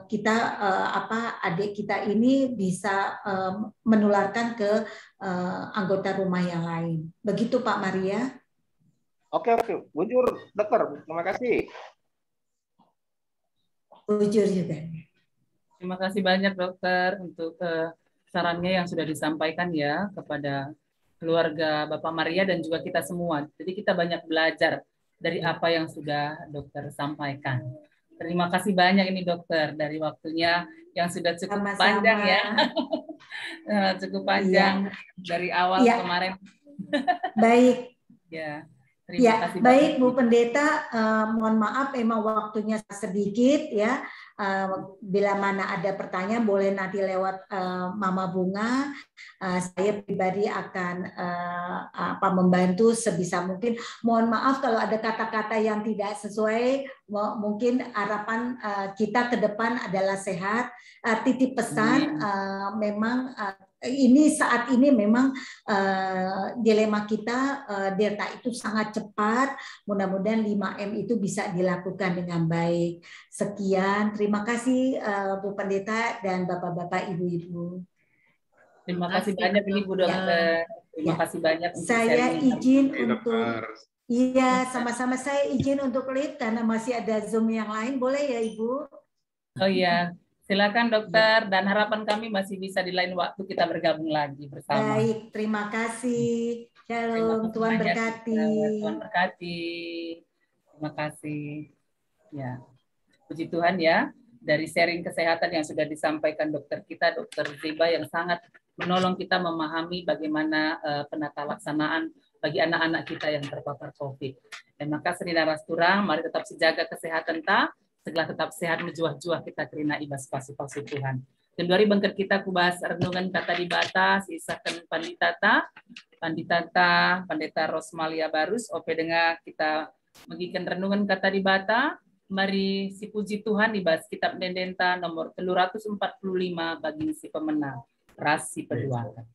kita adik kita ini bisa menularkan ke anggota rumah yang lain. Begitu Pak Maria. Oke. Bujur, dokter. Terima kasih. Bujur juga. Terima kasih banyak dokter untuk sarannya yang sudah disampaikan ya kepada keluarga Bapak Maria dan juga kita semua. Jadi kita banyak belajar dari apa yang sudah dokter sampaikan. Terima kasih banyak ini dokter dari waktunya yang sudah cukup panjang ya. Cukup panjang dari awal kemarin. Baik. Ya. Ya, baik Bu Pendeta, mohon maaf memang waktunya sedikit ya. Bila mana ada pertanyaan boleh nanti lewat Mama Bunga. Saya pribadi akan membantu sebisa mungkin. Mohon maaf kalau ada kata-kata yang tidak sesuai. Mungkin harapan kita ke depan adalah sehat. Titip pesan memang ini saat ini memang dilema kita, Delta itu sangat cepat. Mudah-mudahan 5M itu bisa dilakukan dengan baik. Sekian, terima kasih Bu Pendeta dan Bapak-bapak, Ibu-ibu. Terima kasih banyak ini Bu Dokter. Terima kasih banyak. Saya izin untuk iya, sama-sama saya izin untuk leave karena masih ada Zoom yang lain. Boleh ya Ibu? Oh iya. Silakan dokter, dan harapan kami masih bisa di lain waktu kita bergabung lagi bersama. Baik, terima kasih. Shalom, Tuhan berkati. Tuhan berkati. Terima kasih. Ya, puji Tuhan ya, dari sharing kesehatan yang sudah disampaikan dokter kita, Dokter Zeba, yang sangat menolong kita memahami bagaimana penata laksanaan bagi anak-anak kita yang terpapar COVID. Dan maka Serina Rasturang, mari tetap sejaga kesehatan ta. Segala tetap sehat menjuah-juah kita kerina ibas pasi-pasi Tuhan. Kendari bangkat kita kubahas renungan kata di bata, sisakan Pandita Rosmalia Barus, ope dengar kita mengikan renungan kata di bata, mari si puji Tuhan dibahas kitab Dendenta nomor 345 bagi si pemenang, ras si perjuangan.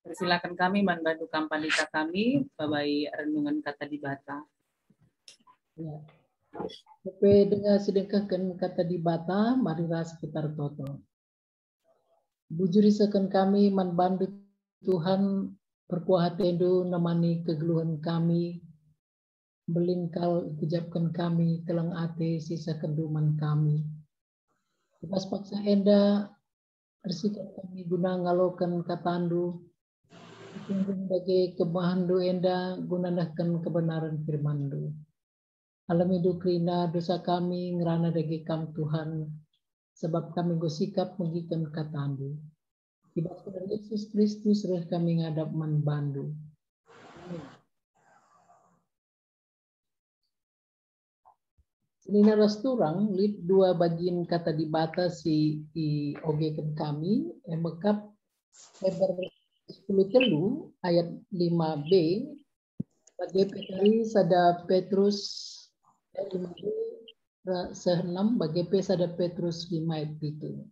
Persilakan kami membantu Kampanita kami, babai renungan kata di bata. Ya. Sampai dengan sedekahkan kata di bata, marilah sekitar toto. Bujuri sekan kami membantu Tuhan perkuah tendu nemani kegeluhan kami, belingkal kejapkan kami, kelang ate sisa kenduman kami. Bebas paksa enda, bersikap kami guna ngalokan katandu, tunggung bagi kebahandu enda gunanakan kebenaran firmandu. Alam hidup rina dosa kami ngerana dagi kam Tuhan, sebab kami gosikap mengikan katandu. Ibas Yesus Kristus reh kami ngadap manbandu. Amin. Ini rasturang lid dua bagian kata di bata si i ogekan kami emekap lebar 10 telu ayat 5b bagi petari sada Petrus 5b se-6 bagi sada Petrus 5 ayat 7.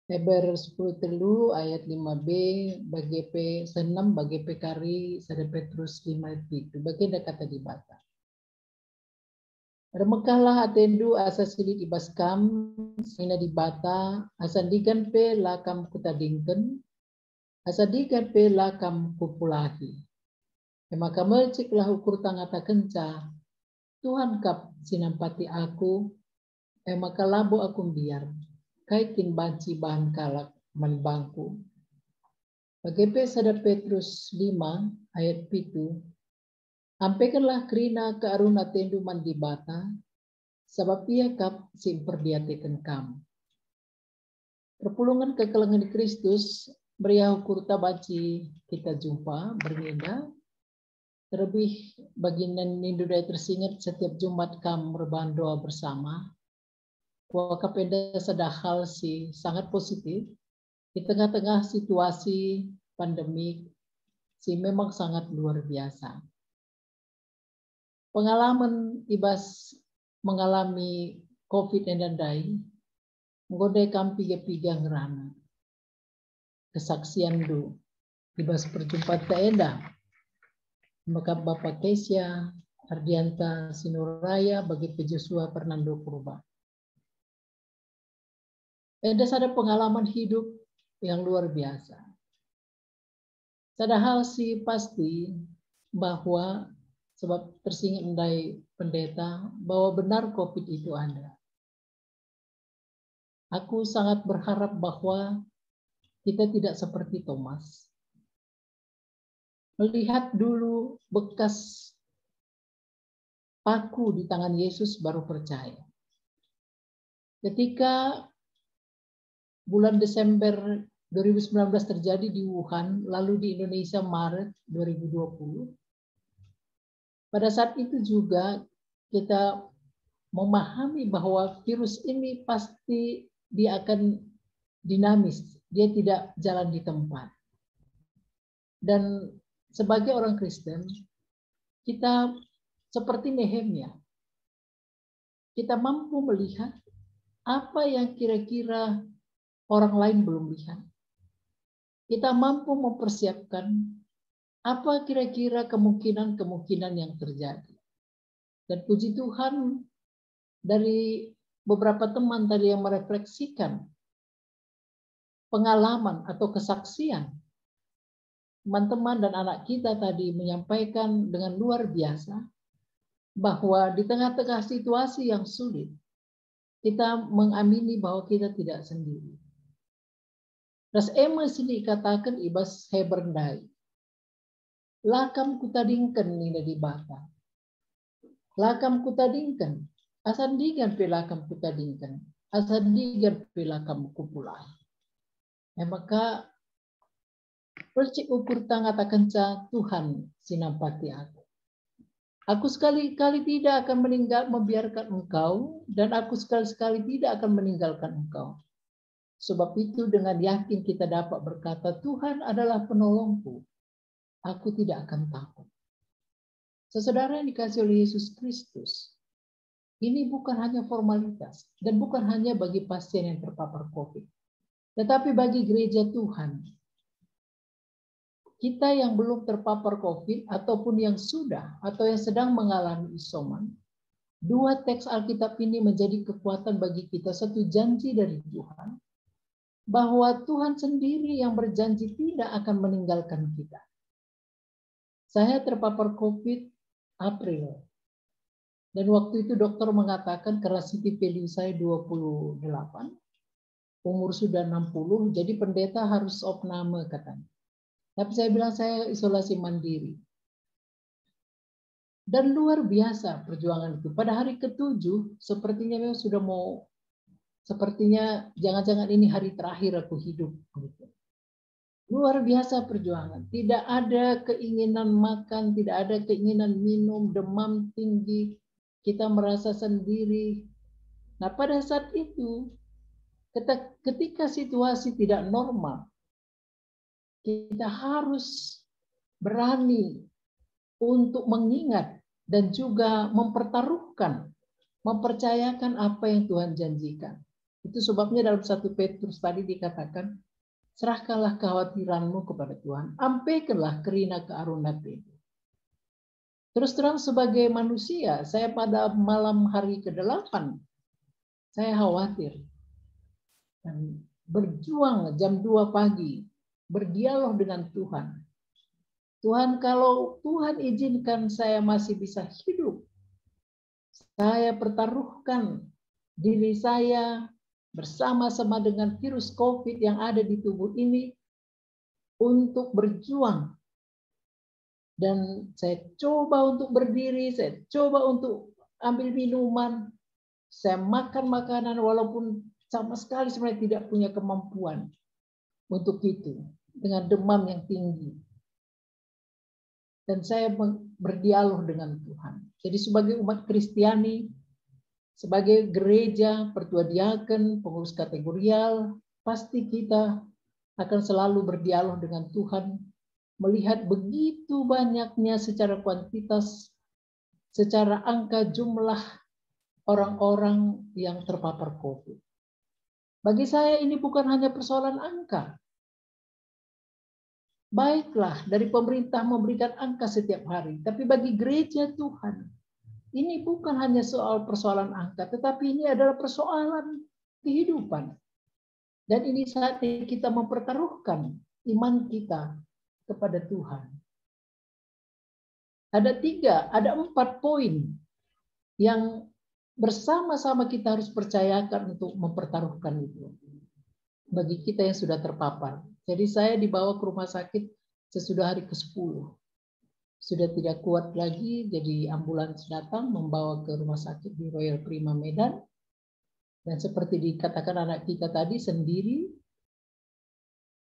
Lebar 10 telu ayat 5b bagi se-6 bagi pekari sada Petrus 5 ayat 7. Bagi kata di bata. Remekahlah atendu asa silit ibaskam sina di bata asa digan pe lakam kutadingken asa digan pe lakam kupulahi. Maka melciklah ukur tangata kenca Tuhan kap sinampati aku maka labo aku biar kaitin banci bahan kalak manbangku. Bagepe sada Petrus 5 ayat 7. Ampaikanlah kerina ke aruna tendu mandi bata, sebab ia kap simperdiatekan kam. Perpulungan kekelangan Kristus, beriah kurta baci kita jumpa, berbeda. Terlebih bagian nindu daya tersingat setiap Jumat kam rebahan doa bersama. Wakapenda sada hal si sangat positif, di tengah-tengah situasi pandemik, si memang sangat luar biasa. Pengalaman ibas mengalami COVID dan dai, menggodai kampi piga ngerana. Kesaksian du, ibas perjumpaan taenda, maka Bapak Kesia, Ardianta Sinuraya bagi Pejusua Fernando Purba. Enda ada pengalaman hidup yang luar biasa. Ada hal si pasti bahwa sebab tersingat endai pendeta bahwa benar COVID itu ada. Aku sangat berharap bahwa kita tidak seperti Thomas. Melihat dulu bekas paku di tangan Yesus baru percaya. Ketika bulan Desember 2019 terjadi di Wuhan, lalu di Indonesia Maret 2020, pada saat itu juga kita memahami bahwa virus ini pasti dia akan dinamis, dia tidak jalan di tempat. Dan sebagai orang Kristen, kita seperti Nehemia, kita mampu melihat apa yang kira-kira orang lain belum lihat. Kita mampu mempersiapkan apa kira-kira kemungkinan-kemungkinan yang terjadi. Dan puji Tuhan dari beberapa teman tadi yang merefleksikan pengalaman atau kesaksian. Teman-teman dan anak kita tadi menyampaikan dengan luar biasa bahwa di tengah-tengah situasi yang sulit, kita mengamini bahwa kita tidak sendiri. Terus sini katakan ibas heberndai. Lakam kutadingkan nina di bata. Lakam kutadingkan. Asandigan pelakam kutadingkan. Asandigan pelakam kupulai. Maka percik ukur tangata kenca Tuhan sinampati aku. Aku sekali-kali tidak akan membiarkan engkau, dan aku sekali-kali tidak akan meninggalkan engkau. Sebab itu dengan yakin kita dapat berkata, Tuhan adalah penolongku. Aku tidak akan takut. Saudara yang dikasihi oleh Yesus Kristus, ini bukan hanya formalitas dan bukan hanya bagi pasien yang terpapar COVID, tetapi bagi gereja Tuhan. kita yang belum terpapar COVID ataupun yang sudah atau yang sedang mengalami isoman, dua teks Alkitab ini menjadi kekuatan bagi kita, satu janji dari Tuhan, bahwa Tuhan sendiri yang berjanji tidak akan meninggalkan kita. Saya terpapar COVID April. Dan waktu itu dokter mengatakan city value saya 28, umur sudah 60, jadi pendeta harus opname katanya. Tapi saya bilang saya isolasi mandiri. Dan luar biasa perjuangan itu. Pada hari ke-7, sepertinya memang sudah mau, sepertinya jangan-jangan ini hari terakhir aku hidup. Luar biasa perjuangan. Tidak ada keinginan makan, tidak ada keinginan minum, demam tinggi. Kita merasa sendiri. Nah, pada saat itu, ketika situasi tidak normal, kita harus berani untuk mengingat dan juga mempertaruhkan, mempercayakan apa yang Tuhan janjikan. Itu sebabnya dalam 1 Petrus tadi dikatakan, serahkanlah kekhawatiranmu kepada Tuhan, ampaikanlah kerina kearunan itu. Terus terang sebagai manusia, saya pada malam hari ke-8, saya khawatir. Dan berjuang jam 2 pagi, berdialog dengan Tuhan. Tuhan, kalau Tuhan izinkan saya masih bisa hidup, saya pertaruhkan diri saya bersama-sama dengan virus COVID yang ada di tubuh ini untuk berjuang. Dan saya coba untuk berdiri, saya coba untuk ambil minuman, saya makan makanan walaupun sama sekali sebenarnya tidak punya kemampuan untuk itu, dengan demam yang tinggi. Dan saya berdialog dengan Tuhan. Jadi sebagai umat Kristiani, sebagai gereja, pertua diaken, pengurus kategorial, pasti kita akan selalu berdialog dengan Tuhan, melihat begitu banyaknya secara kuantitas, secara angka jumlah orang-orang yang terpapar COVID. Bagi saya ini bukan hanya persoalan angka. Baiklah, dari pemerintah memberikan angka setiap hari, tapi bagi gereja Tuhan, ini bukan hanya soal persoalan angka, tetapi ini adalah persoalan kehidupan. Dan ini saatnya kita mempertaruhkan iman kita kepada Tuhan. Ada 4 poin yang bersama-sama kita harus percayakan untuk mempertaruhkan itu. Bagi kita yang sudah terpapar. Jadi saya dibawa ke rumah sakit sesudah hari ke-10. Sudah tidak kuat lagi, jadi ambulans datang membawa ke rumah sakit di Royal Prima Medan. Dan seperti dikatakan anak kita tadi, sendiri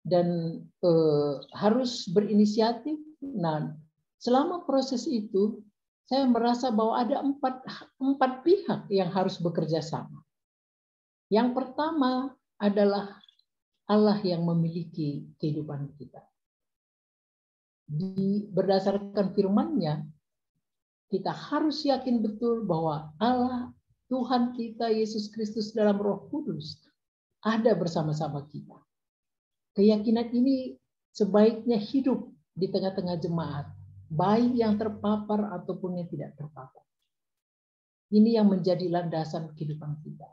dan harus berinisiatif. Nah, selama proses itu, saya merasa bahwa ada empat pihak yang harus bekerja sama. Yang pertama adalah Allah yang memiliki kehidupan kita. Berdasarkan firman-Nya, kita harus yakin betul bahwa Allah, Tuhan kita, Yesus Kristus dalam Roh Kudus, ada bersama-sama kita. Keyakinan ini sebaiknya hidup di tengah-tengah jemaat, baik yang terpapar ataupun yang tidak terpapar. Ini yang menjadi landasan kehidupan kita.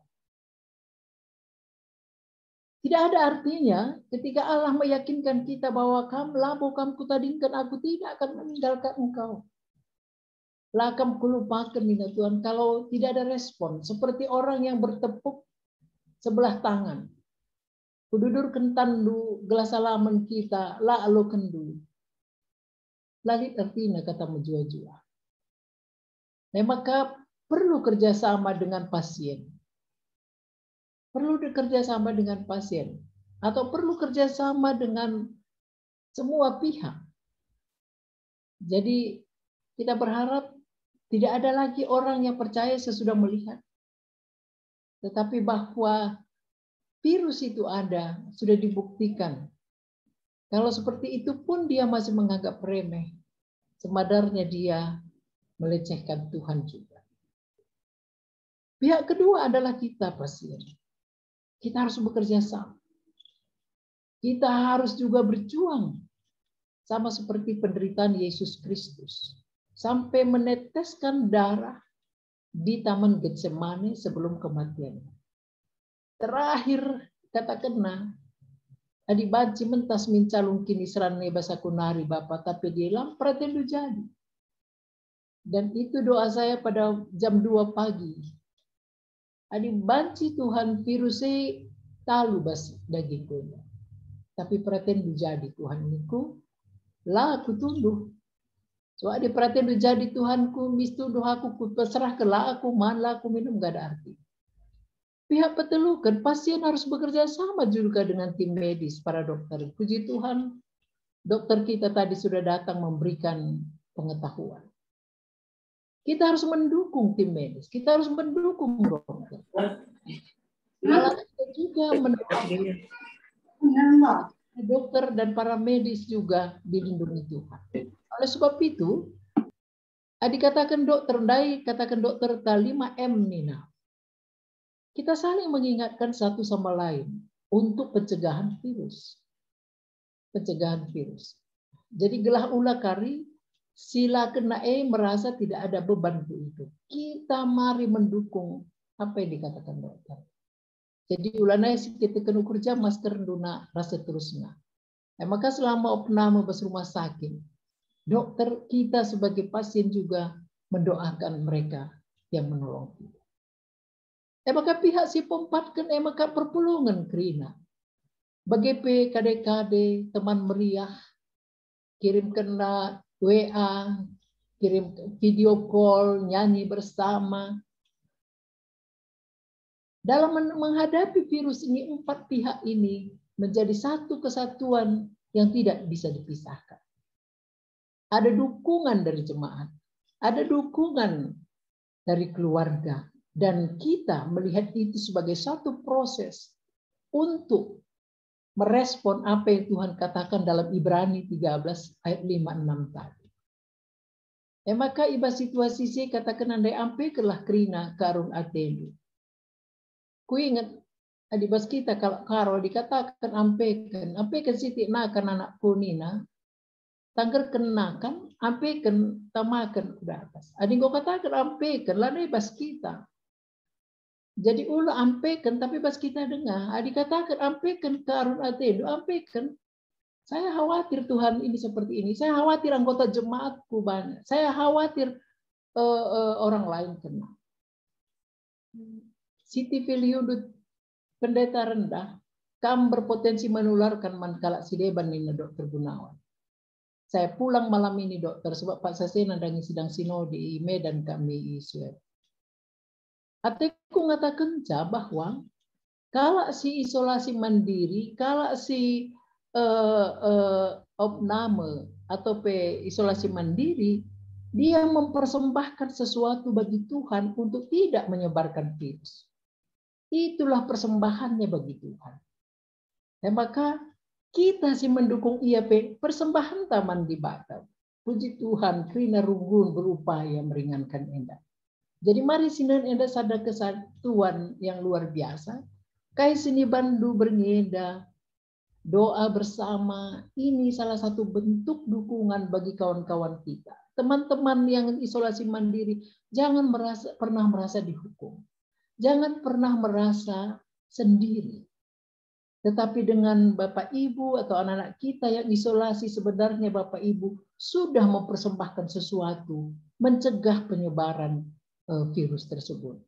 Tidak ada artinya ketika Allah meyakinkan kita bahwa kamu kutadingkan, aku tidak akan meninggalkan engkau. Lakam kulupakan minta Tuhan, kalau tidak ada respon, seperti orang yang bertepuk sebelah tangan. Kududur kentandu gelas alaman kita, la alo kendu. Lalit artinya kata menjua-jua. Nah, maka perlu kerjasama dengan pasien. Perlu kerjasama dengan pasien. Atau perlu kerjasama dengan semua pihak. Jadi kita berharap tidak ada lagi orang yang percaya sesudah melihat. Tetapi bahwa virus itu ada, sudah dibuktikan. Kalau seperti itu pun dia masih menganggap remeh. Semadarnya dia melecehkan Tuhan juga. Pihak kedua adalah kita pasien. Kita harus bekerja sama. Kita harus juga berjuang sama seperti penderitaan Yesus Kristus, sampai meneteskan darah di Taman Getsemani sebelum kematiannya. Terakhir katakanlah, adi banci mentas mincalung kini seran nebas aku nari Bapa, tapi dia lampar tendu jadi. Dan itu doa saya pada jam 2 pagi. Adi banci Tuhan virusnya talu bas dagingku. Tapi perhatian jadi Tuhan niku, lah aku tunduh. So adi perhatian jadi Tuhanku, mistuduh aku berserah ke lah aku man lah aku minum gak ada arti. Pihak petelukan pasien harus bekerja sama juga dengan tim medis, para dokter. Puji Tuhan, dokter kita tadi sudah datang memberikan pengetahuan. Kita harus mendukung tim medis, kita harus mendukung dokter. Malah kita juga mendukung dokter dan para medis juga dilindungi Tuhan. Oleh sebab itu, adik katakan dokter, katakan dokter 5M Nina. Kita saling mengingatkan satu sama lain untuk pencegahan virus. Pencegahan virus. Jadi gelah ulah kari, sila kena merasa tidak ada beban itu. Kita mari mendukung apa yang dikatakan dokter. Jadi ulana kita kena kerja masker duna rasa terusnya. Maka selama opname bas rumah sakit, dokter kita sebagai pasien juga mendoakan mereka yang menolong kita. Maka pihak si pempatkan maka perpulungan kerina. Bagi KD-KD teman meriah, kirim kena WA, kirim video call, nyanyi bersama. Dalam menghadapi virus ini, 4 pihak ini menjadi satu kesatuan yang tidak bisa dipisahkan. Ada dukungan dari jemaat, ada dukungan dari keluarga, dan kita melihat itu sebagai satu proses untuk merespon apa yang Tuhan katakan dalam Ibrani 13 ayat 5-6 tadi. Maka iba situasi saya katakan andai ampe kelah kerina karun atenu. Ku ingat adibas kita kalau dikatakan ampekan sitik nakan anakku nina, tangger kenakan, ampekan tamakan udah atas. Adik kau katakan ampekan, lah bas kita. Jadi ulah ampekan, tapi pas kita dengar, adik katakan ampekan karun atenu, ampekan. Saya khawatir Tuhan ini seperti ini. Saya khawatir anggota jemaatku banyak. Saya khawatir orang lain kena. Siti Filiudut pendeta rendah, kamu berpotensi menularkan mankalak sideban ini Dokter Gunawan. Saya pulang malam ini dokter, sebab Pak Sasena sedang sidang sinode di Medan kami isuer. Aku ngatakan bahwa kalau si isolasi mandiri, kalau si opname atau isolasi mandiri, dia mempersembahkan sesuatu bagi Tuhan untuk tidak menyebarkan virus. Itulah persembahannya bagi Tuhan. Dan maka kita sih mendukung IAP persembahan taman di Batam. Puji Tuhan, Krina Rugun berupaya meringankan Enda. Jadi mari sinan Enda sadar kesatuan yang luar biasa. Kai sini bandu berngeda, doa bersama, ini salah satu bentuk dukungan bagi kawan-kawan kita. Teman-teman yang isolasi mandiri, jangan pernah merasa dihukum. Jangan pernah merasa sendiri. Tetapi dengan Bapak Ibu atau anak-anak kita yang isolasi, sebenarnya Bapak Ibu sudah mempersembahkan sesuatu, mencegah penyebaran virus tersebut.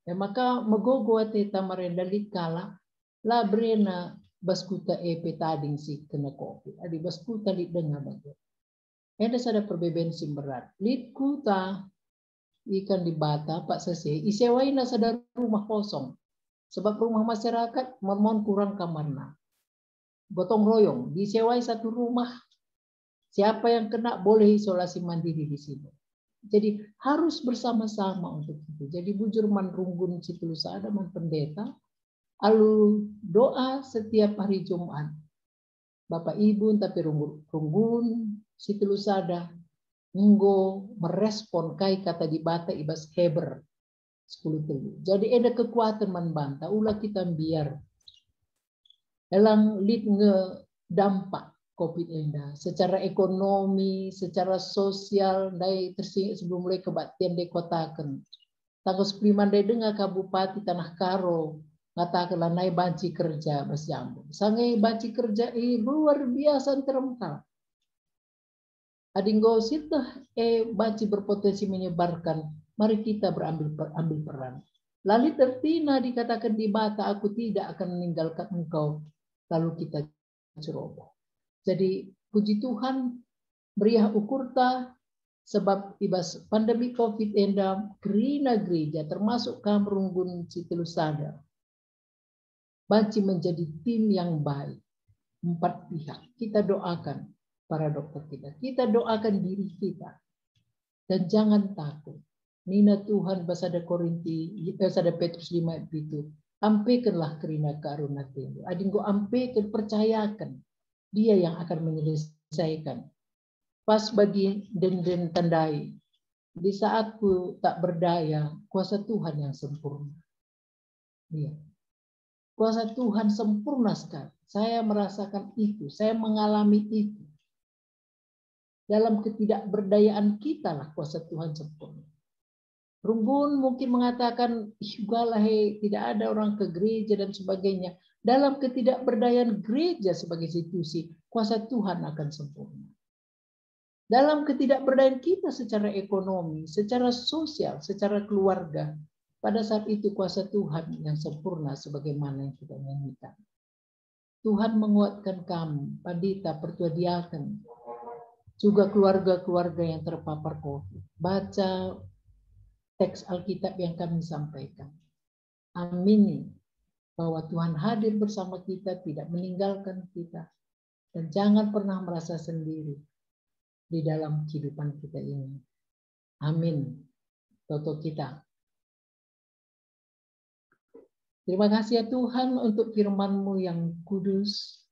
Ya, maka megogo teta marenda likala la brena baskuta tading si kena COVID. Adi baskuta lit dengar bagus. Ada sada perbedaan berat. Lit kuta ikan di Bata Pak Sase isewain sada rumah kosong. Sebab rumah masyarakat mohon kurang kamarna. Gotong royong disewai satu rumah. Siapa yang kena boleh isolasi mandiri di sini. Jadi harus bersama-sama untuk itu. Jadi bujur man runggun situlusa ada man pendeta. Alu doa setiap hari Jumat. Bapak Ibu tapi runggun situlusa ada. Nggo merespon kai kata di Bata ibas heber. 10 telu. Jadi ada kekuatan membantah. Ulah kita biar. Elang lid nge dampak COVID enda, secara ekonomi, secara sosial, dai tersinggung sebelum mulai kebaktian di kotakan. Tanggal 10 dai dengar Kabupati Tanah Karo ngatakanlah naik banci kerja berjambu. Sangai banci kerja luar biasa terengkal. Adinggo sitah banci berpotensi menyebarkan. Mari kita ambil peran. Lalu tertina dikatakan di mata, aku tidak akan meninggalkan engkau. Lalu kita ceroboh. Jadi puji Tuhan meriah ukurta sebab ibas pandemi COVID enda gerina gereja termasuk Kamrunggun Citelusada banci menjadi tim yang baik. 4 pihak. Kita doakan para dokter kita doakan diri kita, dan jangan takut. Nina Tuhan basada Korinti, basada Petrus 5 itu, ampekanlah kerina karuna telu. Adinggo ampekan, percayakan, dia yang akan menyelesaikan. Pas bagi den tandai, di saatku tak berdaya, kuasa Tuhan yang sempurna. Iya. Kuasa Tuhan sempurna sekali. Saya merasakan itu, saya mengalami itu. Dalam ketidakberdayaan kita lah kuasa Tuhan sempurna. Rumbun mungkin mengatakan, tidak ada orang ke gereja dan sebagainya. Dalam ketidakberdayaan gereja sebagai institusi, kuasa Tuhan akan sempurna. Dalam ketidakberdayaan kita secara ekonomi, secara sosial, secara keluarga, pada saat itu kuasa Tuhan yang sempurna sebagaimana yang kita nyanyikan. Tuhan menguatkan kami, Pandita, Pertua Diaken, juga keluarga-keluarga yang terpapar COVID. Baca teks Alkitab yang kami sampaikan. Amini bahwa Tuhan hadir bersama kita, tidak meninggalkan kita. Dan jangan pernah merasa sendiri di dalam kehidupan kita ini. Amin. Toto kita. Terima kasih ya Tuhan untuk firman-Mu yang kudus,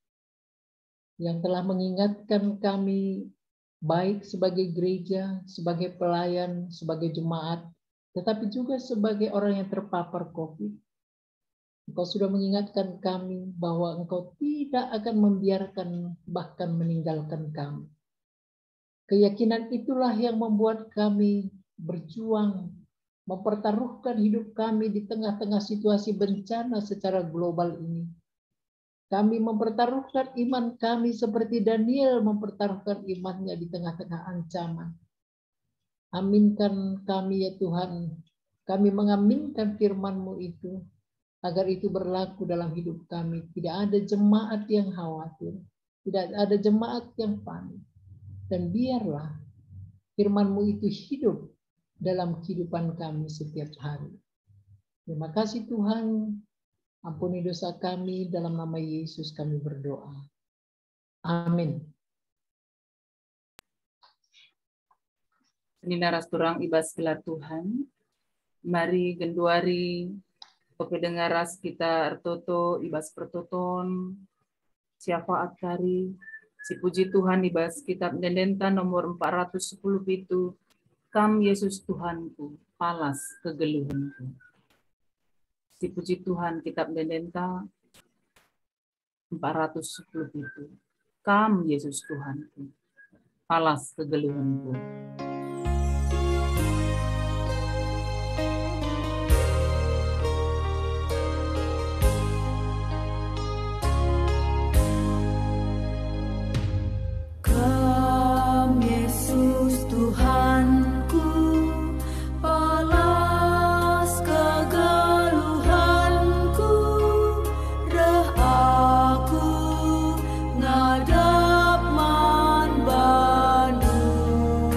yang telah mengingatkan kami baik sebagai gereja, sebagai pelayan, sebagai jemaat, tetapi juga sebagai orang yang terpapar COVID. Engkau sudah mengingatkan kami bahwa Engkau tidak akan membiarkan bahkan meninggalkan kami. Keyakinan itulah yang membuat kami berjuang, mempertaruhkan hidup kami di tengah-tengah situasi bencana secara global ini. Kami mempertaruhkan iman kami seperti Daniel mempertaruhkan imannya di tengah-tengah ancaman. Aminkan kami ya Tuhan. Kami mengaminkan firman-Mu itu, agar itu berlaku dalam hidup kami. Tidak ada jemaat yang khawatir. Tidak ada jemaat yang panik. Dan biarlah firman-Mu itu hidup dalam kehidupan kami setiap hari. Terima kasih Tuhan. Ampuni dosa kami, dalam nama Yesus kami berdoa. Amin. Nina rasturang ibas gelar Tuhan. Mari genduari pependengaras kita ertoto ibas pertoton. Siapa akari. Si puji Tuhan ibas kitab Dendenta nomor 410 itu. Kam Yesus Tuhanku, palas kegeluhanku. Si puji Tuhan kitab Dendenta 410 itu. Kam Yesus Tuhanku, palas kegeluhanku. Kam Yesus Tuhanku, palas kegeluhanku, reh aku ngadap man Bandung.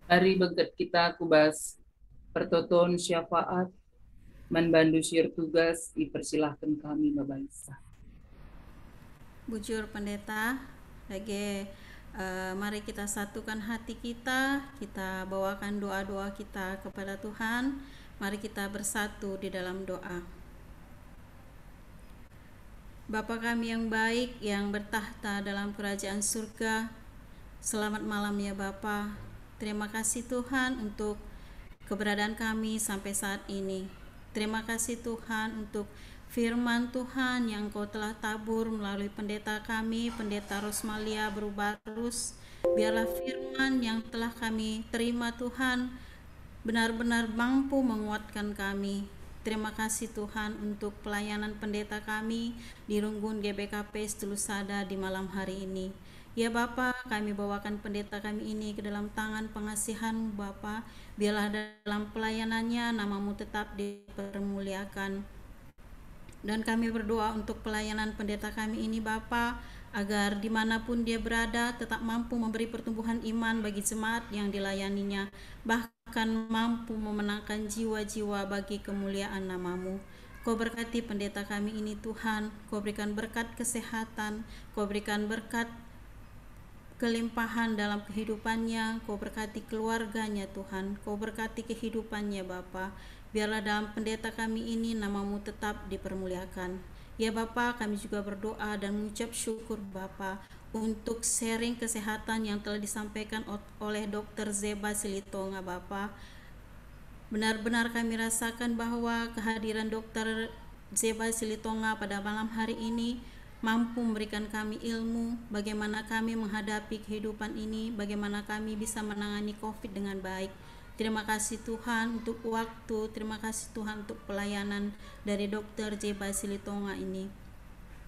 Hari beget kita kubas pertoton syafaat manbandu syir tugas dipersilahkan kami Bapak Isa. Bujur pendeta, lagi mari kita satukan hati kita, kita bawakan doa-doa kita kepada Tuhan. Mari kita bersatu di dalam doa. Bapa kami yang baik, yang bertahta dalam kerajaan surga, selamat malam ya Bapa. Terima kasih Tuhan untuk keberadaan kami sampai saat ini. Terima kasih Tuhan untuk firman Tuhan yang Kau telah tabur melalui pendeta kami, Pendeta Rosmalia Berubarus. Biarlah firman yang telah kami terima Tuhan benar-benar mampu menguatkan kami. Terima kasih Tuhan untuk pelayanan pendeta kami di Runggun GBKP Setelusada di malam hari ini. Ya Bapa, kami bawakan pendeta kami ini ke dalam tangan pengasihan Bapa. Biarlah dalam pelayanannya namamu tetap dipermuliakan. Dan kami berdoa untuk pelayanan pendeta kami ini Bapa, agar dimanapun dia berada tetap mampu memberi pertumbuhan iman bagi jemaat yang dilayaninya, bahkan mampu memenangkan jiwa-jiwa bagi kemuliaan namamu. Kau berkati pendeta kami ini Tuhan, Kau berikan berkat kesehatan, Kau berikan berkat kelimpahan dalam kehidupannya, Kau berkati keluarganya Tuhan, Kau berkati kehidupannya Bapa. Biarlah dalam pendeta kami ini namamu tetap dipermuliakan. Ya Bapa, kami juga berdoa dan mengucap syukur Bapa untuk sharing kesehatan yang telah disampaikan oleh Dr. Zeba Silitonga Bapa. Benar-benar kami rasakan bahwa kehadiran Dr. Zeba Silitonga pada malam hari ini mampu memberikan kami ilmu bagaimana kami menghadapi kehidupan ini, bagaimana kami bisa menangani COVID dengan baik. Terima kasih Tuhan untuk waktu, terima kasih Tuhan untuk pelayanan dari Dr. Zeba Silitonga ini.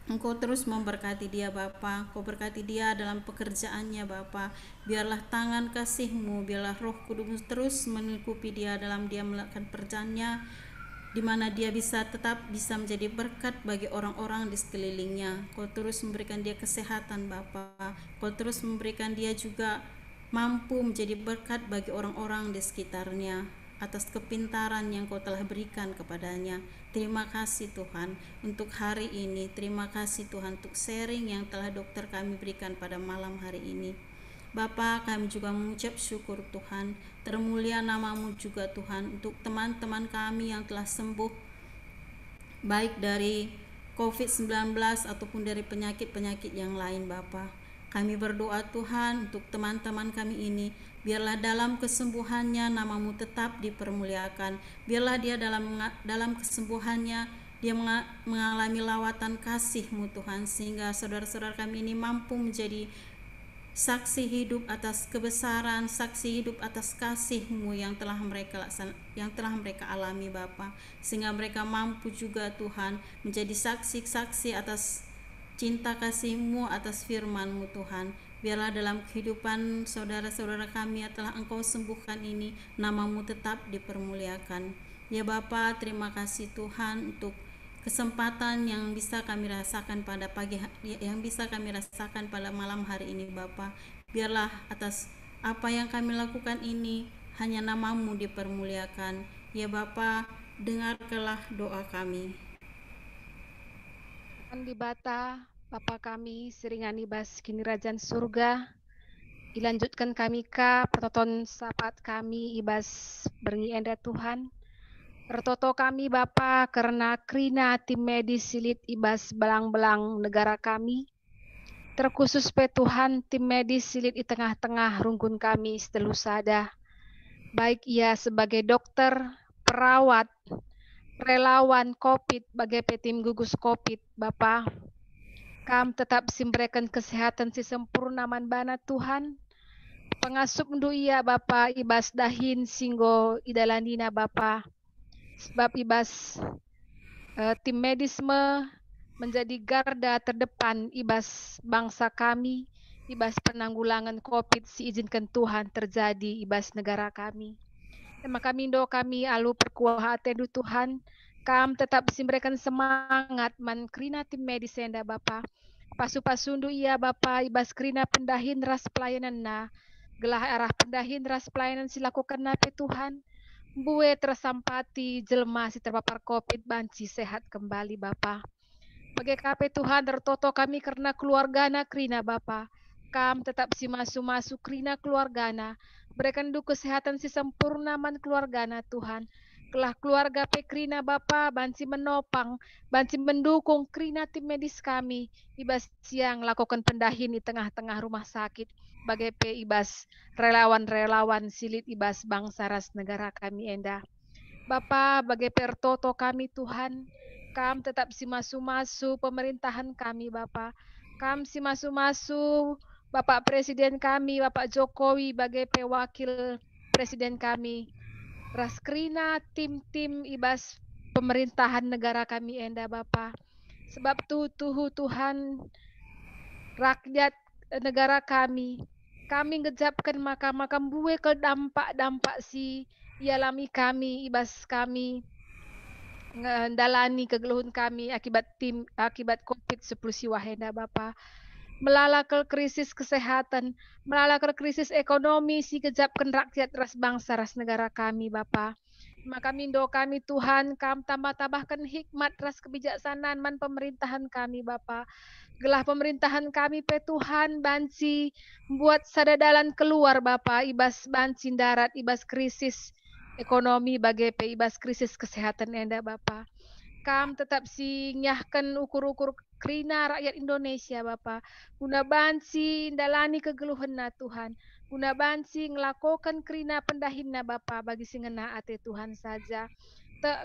Engkau terus memberkati dia Bapa, Kau berkati dia dalam pekerjaannya Bapa. Biarlah tangan kasih-Mu, biarlah Roh Kudus terus melingkupi dia dalam dia melakukan pekerjaannya, di mana dia tetap bisa menjadi berkat bagi orang-orang di sekelilingnya. Kau terus memberikan dia kesehatan Bapa, Kau terus memberikan dia juga mampu menjadi berkat bagi orang-orang di sekitarnya atas kepintaran yang Kau telah berikan kepadanya. Terima kasih Tuhan untuk hari ini. Terima kasih Tuhan untuk sharing yang telah dokter kami berikan pada malam hari ini. Bapa, kami juga mengucap syukur Tuhan. Termulia namamu juga Tuhan untuk teman-teman kami yang telah sembuh baik dari COVID-19 ataupun dari penyakit-penyakit yang lain Bapa. Kami berdoa Tuhan untuk teman-teman kami ini, biarlah dalam kesembuhannya namamu tetap dipermuliakan. Biarlah dia dalam kesembuhannya dia mengalami lawatan kasih-Mu Tuhan, sehingga saudara-saudara kami ini mampu menjadi saksi hidup atas kebesaran, saksi hidup atas kasih-Mu yang telah mereka alami Bapa, sehingga mereka mampu juga Tuhan menjadi saksi-saksi atas cinta kasih-Mu, atas firman-Mu Tuhan. Biarlah dalam kehidupan saudara-saudara kami yang telah Engkau sembuhkan ini, namamu tetap dipermuliakan. Ya Bapa, terima kasih Tuhan untuk kesempatan yang bisa kami rasakan pada malam hari ini Bapa. Biarlah atas apa yang kami lakukan ini hanya namamu dipermuliakan. Ya Bapa, dengarkanlah doa kami. Di bata Bapa kami seringani bas kini rajan surga, dilanjutkan kami ka pertoton sapat kami ibas berngi enda Tuhan. Pertoto kami Bapa karena krina tim medis silit ibas belang-belang negara kami. Terkhusus pe Tuhan tim medis silit di tengah-tengah rungkun kami Setelusada. Baik ia sebagai dokter, perawat, relawan COVID bagai tim gugus COVID Bapa. Kam tetap simbrekan kesehatan si sempurna manbana Tuhan. Pengasup ndu ia Bapa ibas dahin singgo idalandina Bapa. Sebab ibas tim medisme menjadi garda terdepan ibas bangsa kami. Ibas penanggulangan COVID si izinkan Tuhan terjadi ibas negara kami. Terima kami do kami alu perkuah atendu Tuhan. Kam tetap simbrekan semangat man krina tim medis enda Bapa. Pasu-pasundu ia Bapa ibas krina pendahin ras pelayanan na gelah arah pendahin ras pelayanan silakukan nape Tuhan. Bue tersampati jelma si terpapar COVID banci sehat kembali Bapa. Bagi KP Tuhan tertoto kami karena keluargana krina Bapa. Kam tetap si masu krina keluargana. Berikan du kesehatan si sempurna man keluargana Tuhan. Kelah keluarga Pekrina Bapa banci menopang, banci mendukung krina tim medis kami. Ibas siang lakukan pendahin di tengah-tengah rumah sakit. Bagai ibas relawan-relawan silit ibas bangsa ras negara kami enda. Bapa bagai pertoto kami Tuhan, kam tetap si masu-masu pemerintahan kami Bapa. Kam si masu-masu Bapak Presiden kami, Bapak Jokowi bagai pewakil Presiden kami. Raskrina tim-tim ibas pemerintahan negara kami enda Bapa. Sebab Tuhan rakyat negara kami ngejapkan makam bue ke dampak si ialami kami ibas kami ndalani kegeluhun kami akibat COVID-19 siwahenda Bapa. Melala ke krisis kesehatan, melala ke krisis ekonomi si kejapkan rakyat ras bangsa ras negara kami Bapa. Maka mindo kami Tuhan kam tambah-tambahkan hikmat ras kebijaksanaan man pemerintahan kami Bapa. Gelah pemerintahan kami pe Tuhan banci buat sadadalan keluar Bapa ibas banci darat ibas krisis ekonomi bagai pe ibas krisis kesehatan enda Bapa. Kam tetap si nyahkan ukur-ukur krina rakyat Indonesia Bapa. Guna banci ndalani kegeluhan na Tuhan. Guna banci ngelakokan krina pendahinna Bapa bagi singena ate Tuhan saja.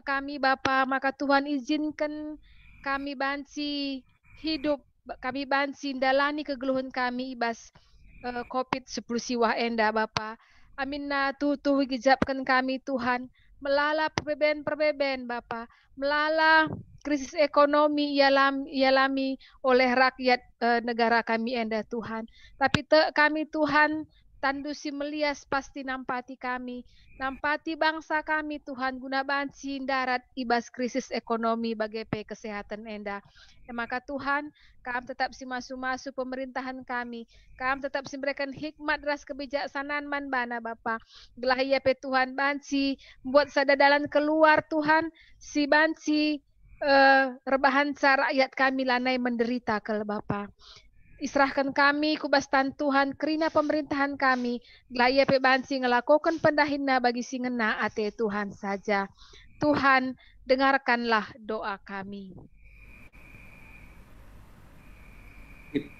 Kami Bapa maka Tuhan izinkan kami banci hidup, kami banci ndalani kegeluhan kami ibas COVID-19 siwah enda Bapa. Amin na tutuh gijapkan kami Tuhan. Melala perbeben Bapa, melala krisis ekonomi ialami oleh rakyat negara kami enda Tuhan. Tapi kami Tuhan tandusi melias pasti nampati kami, nampati bangsa kami Tuhan guna banci darat ibas krisis ekonomi bagai kesehatan enda. Maka Tuhan kam tetap si masu-masu pemerintahan kami, kam tetap si berikan hikmat ras kebijaksanaan man bana Bapa. Gelah ia pe Tuhan banci buat sadadalan keluar Tuhan si banci rebahan rakyat kami lanai menderita ke Bapa. Israhkan kami kubastan Tuhan kerina pemerintahan kami. Gelah ia pe banci ngelakukan pendahinna bagi singena ate Tuhan saja. Tuhan dengarkanlah doa kami.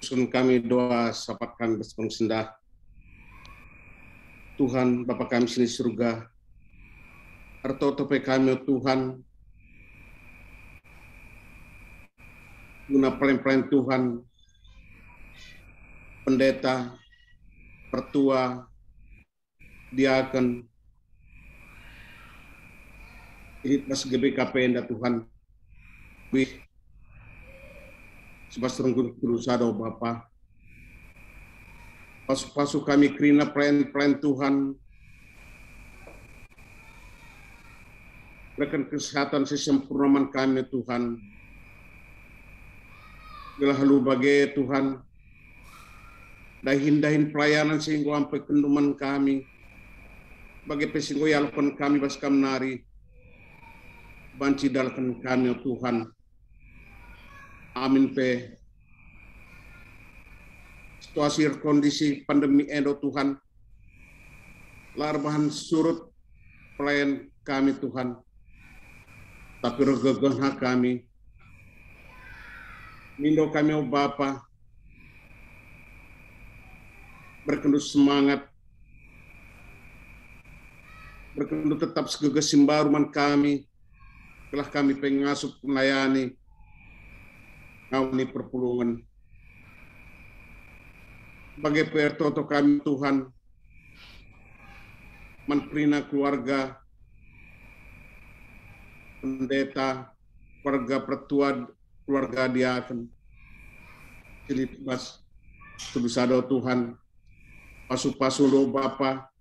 Sun kami doa sapatkan bersepung sendah. Tuhan Bapa kami sini surga, artotope kami Tuhan, guna pelayan-pelayan Tuhan, pendeta, pertua, diaken, ini pas GBKP enda Tuhan, wih, sebab serunggun berusaha doa Bapa. Pasu-pasu kami kerina pelayan-pelayan Tuhan. Berikan kesehatan sesempurnaman kami Tuhan. Gelah lu bagai Tuhan. Dahin-dahin pelayanan sehingga sampai kenduman kami. Bagi pesinggo yalpan kami baskam nari. Banci dalkan kami Tuhan. Amin pe. Situasi kondisi pandemi endo Tuhan. Larbahan surut pelayan kami Tuhan. Tapi regegah kami. Mindo kami Bapa. Berkendu semangat. Berkendu tetap segegas simbaruman kami. Telah kami pengasup melayani. Ngawani perpulungan. Bagai pertoto kami Tuhan, menprina keluarga, pendeta, keluarga pertua, keluarga diaken, silitbas, sebesado Tuhan, pasu-pasu lo Bapa,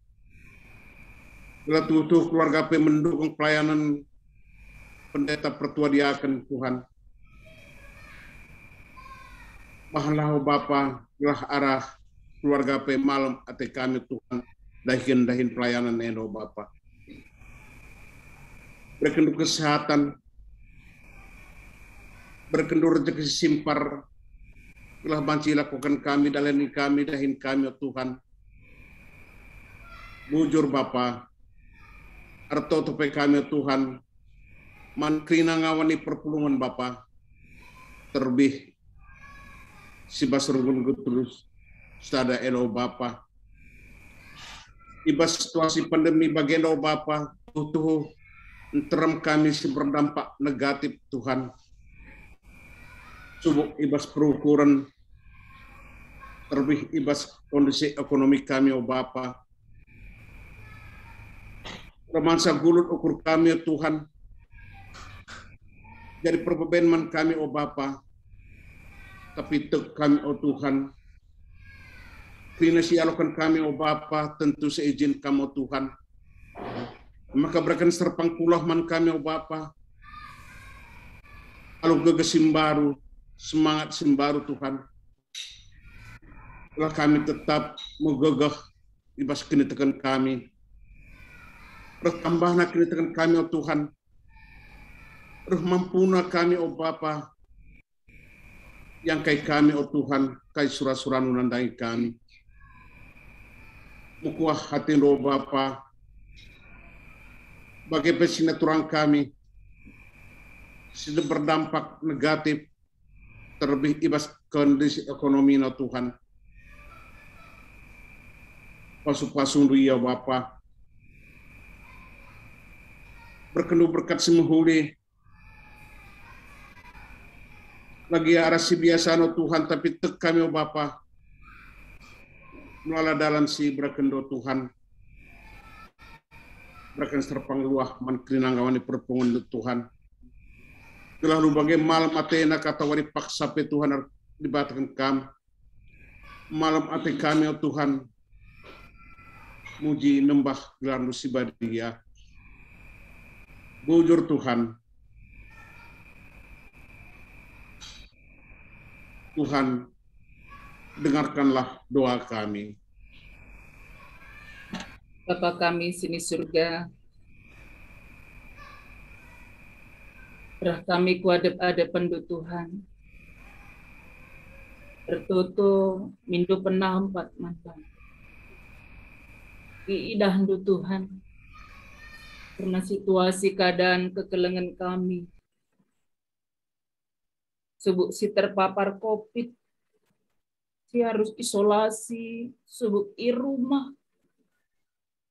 bila tutuh keluarga mendukung pelayanan pendeta pertua diaken Tuhan. Mahalah Bapa, gelah arah keluarga pe malam ate kami Tuhan dahin pelayanan eno Bapa. Berkendu kesehatan, berkendu rezeki simpar, telah banci lakukan kami, dalani kami, dahin kami Tuhan. Bujur Bapa, arto tupai kami Tuhan, man krina ngawani perpulungan Bapa, terbih si basurgun terus sada eno Bapa. Iba situasi pandemi bagian Bapa, tuh terem kami si berdampak negatif Tuhan. Subuk ibas perukuran, terlebih ibas kondisi ekonomi kami, Bapa. Remansa gulut ukur kami, Tuhan. Jadi perbebenman kami, Bapa. Tapi tek kami, Tuhan. Kini sialokan kami, Bapa, tentu seizin kamu, Tuhan. Maka berikan serpang kulah man kami, Bapa. Kalau geges simbaru, semangat simbaru Tuhan. Telah kami tetap menggegah ibas kini tekan kami. Bertambahna kini tekan kami, Tuhan. Mampuna kami, Bapa. Yang kai kami, Tuhan, kai surah-surah nunandai kami. Mukuah hati Bapa. Bagi pesinaturan kami sudah berdampak negatif terlebih ibas kondisi ekonomi na Tuhan. Pasu-pasu ya Bapa. Berkendu berkat semuhuli. Lagi arah si biasa no Tuhan tapi tek kami Bapa. Melalui dalam si berkendu Tuhan. Berikan serpang luah man krinangawani perpungun Tuhan. Telah lu bagai malam atena kata wari paksa pe Tuhan dibatalkan kami. Malam ate kami Tuhan. Muji nembah gelar nusibadia. Bujur Tuhan. Tuhan, dengarkanlah doa kami. Bapa kami sini surga, rah kami kuadep-adepan du Tuhan, tertutup mindu penampat mantan, iidah du Tuhan, karena situasi keadaan kekelengan kami, subuk si terpapar COVID, si harus isolasi, subuk i rumah,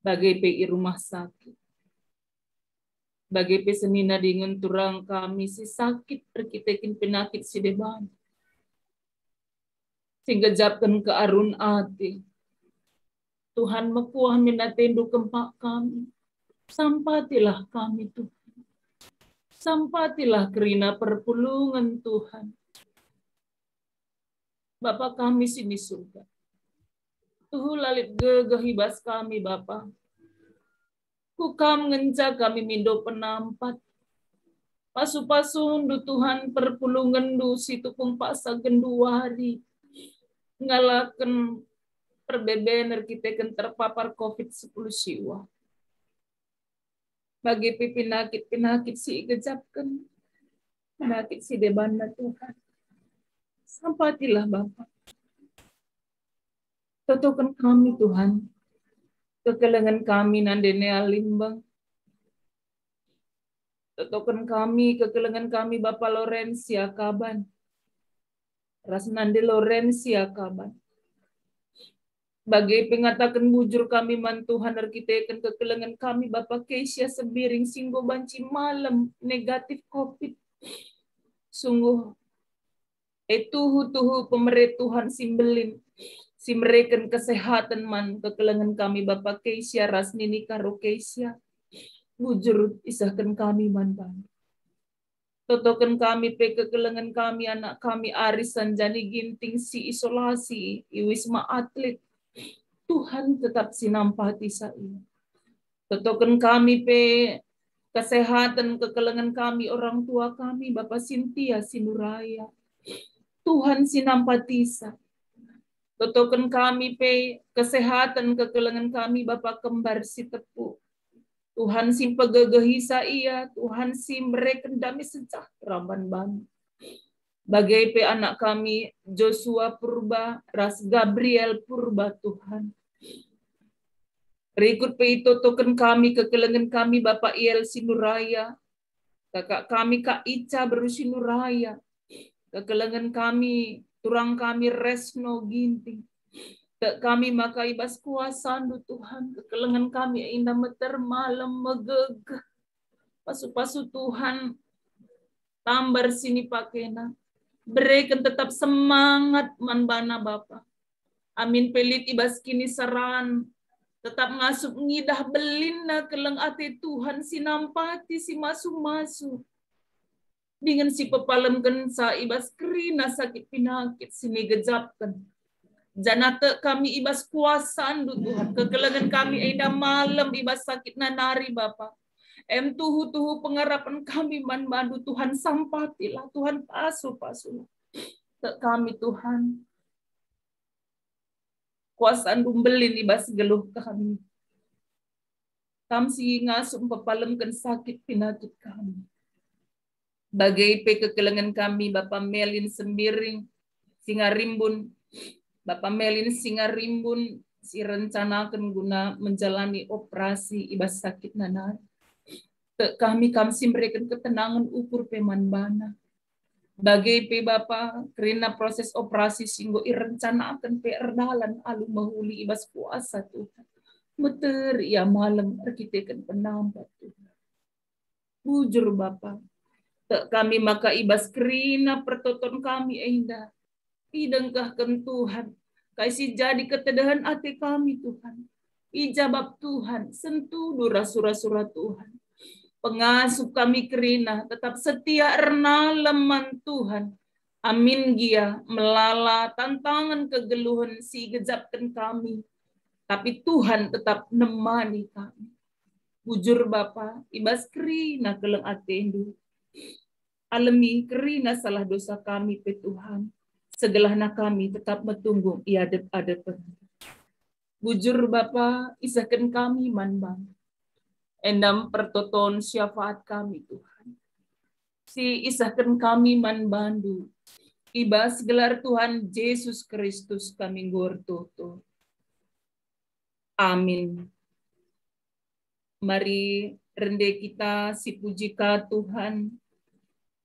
bagai PI rumah sakit. Bagai pesenina dengan turang kami si sakit terkitekin penyakit si deban. Sehingga japkan ke arun ati. Tuhan mekuah minatendu kempak kami. Sampatilah kami Tuhan. Sampatilah kerina perpulungan Tuhan. Bapa kami sini surga. Tuh lalit gegehibas kami Bapa. Kukam ngenca kami mindo penampat. Pasu-pasu du Tuhan perpulungan du situ pung pasa genduari. Ngalaken perbebener kita kan terpapar COVID-10 siwa. Bagi penakit si gejapkan. Penakit si debana Tuhan. Sampatilah Bapa. Totokan kami Tuhan, kekelengan kami nandene alimbang. Totokan kami, kekelengan kami Bapak Lorencia Kaban. Rasnande Lorencia Kaban. Bagai pengatakan bujur kami man Tuhan arkiteken kekelengan kami Bapak Keisha Sebiring Singgo Banci malam negatif COVID. Sungguh, tuhu pemerintah Tuhan simbelin. Si mereka kesehatan man kekelengan kami Bapak Keisha Rasnini karo Keisha bujur isahkan kami man Bang. Totokan kami pe kekelengan kami anak kami Aris Sanjani Ginting si isolasi Wisma Atlet Tuhan tetap sinampati saya. Totokan kami pe kesehatan kekelengan kami orang tua kami Bapak Sintia Sinuraya Tuhan sinampati saya. Totokan kami pe kesehatan kekelengan kami Bapa kembar si tepu. Tuhan si pegegehisa ia, Tuhan si mereka damai sejahtera ban. Bagai pe anak kami Joshua Purba, Ras Gabriel Purba Tuhan. Berikut pe itu token kami kekelengan kami Bapak Iel Sinuraya, kakak kami Kak Ica Berusinuraya, kekelengan kami turang kami Resno Ginting. Kami maka ibas kuasa Tuhan, kekelengan kami indah meter malam megegeh. Pasu-pasu Tuhan, tambar sini pakena. Berikan tetap semangat manbana Bapa. Amin pelit ibas kini saran. Tetap ngasup ngidah belina keleng ate Tuhan sinampati si masu-masu. Dengan si pepalem gensa ibas kerina sakit pinakit sini gejapkan. Janate kami ibas kuasaan Tuhan, kekelengan kami eda malam ibas sakit nanari Bapa. Tuhu pengharapan kami mandu Tuhan sampatilah, Tuhan pasu-pasu. Kami Tuhan, kuasaan dumbelin ibas geluh kami. Kami si ngasum pepalemkan sakit pinakit kami. Bagai kekelengan kami Bapa Melin Sembiring, Singarimbun, Bapak Melin Singarimbun si rencanakan guna menjalani operasi ibas sakit nanar. Kami si memberikan ketenangan ukur pemanbana. Bagai pe Bapak karena proses operasi singgo irencanakan pe erdalan alu mahuli ibas puasa Tuhan. Meter ya malam arkitekan penambat Tuhan. Bujur Bapak. Kami maka ibas kerina pertoton kami indah. Idengkahkan Tuhan, kasih jadi ketedahan hati kami Tuhan. Ijabab Tuhan, sentuh surah-surah Tuhan. Pengasuh kami kerina, tetap setia erna leman Tuhan. Amin gia, melala tantangan kegeluhan si gejapkan kami. Tapi Tuhan tetap nemani kami. Bujur Bapa, ibas kerina keleng atendu. Alami kerina salah dosa kami pe Tuhan. Segelahna kami tetap metunggu iadep-adep. Bujur Bapa, isahkan kami manbang. Endam pertoton syafaat kami Tuhan. Si isahkan kami manbandu. Ibas gelar Tuhan Yesus Kristus kami ngortoto. Amin. Mari rende kita si pujika Tuhan.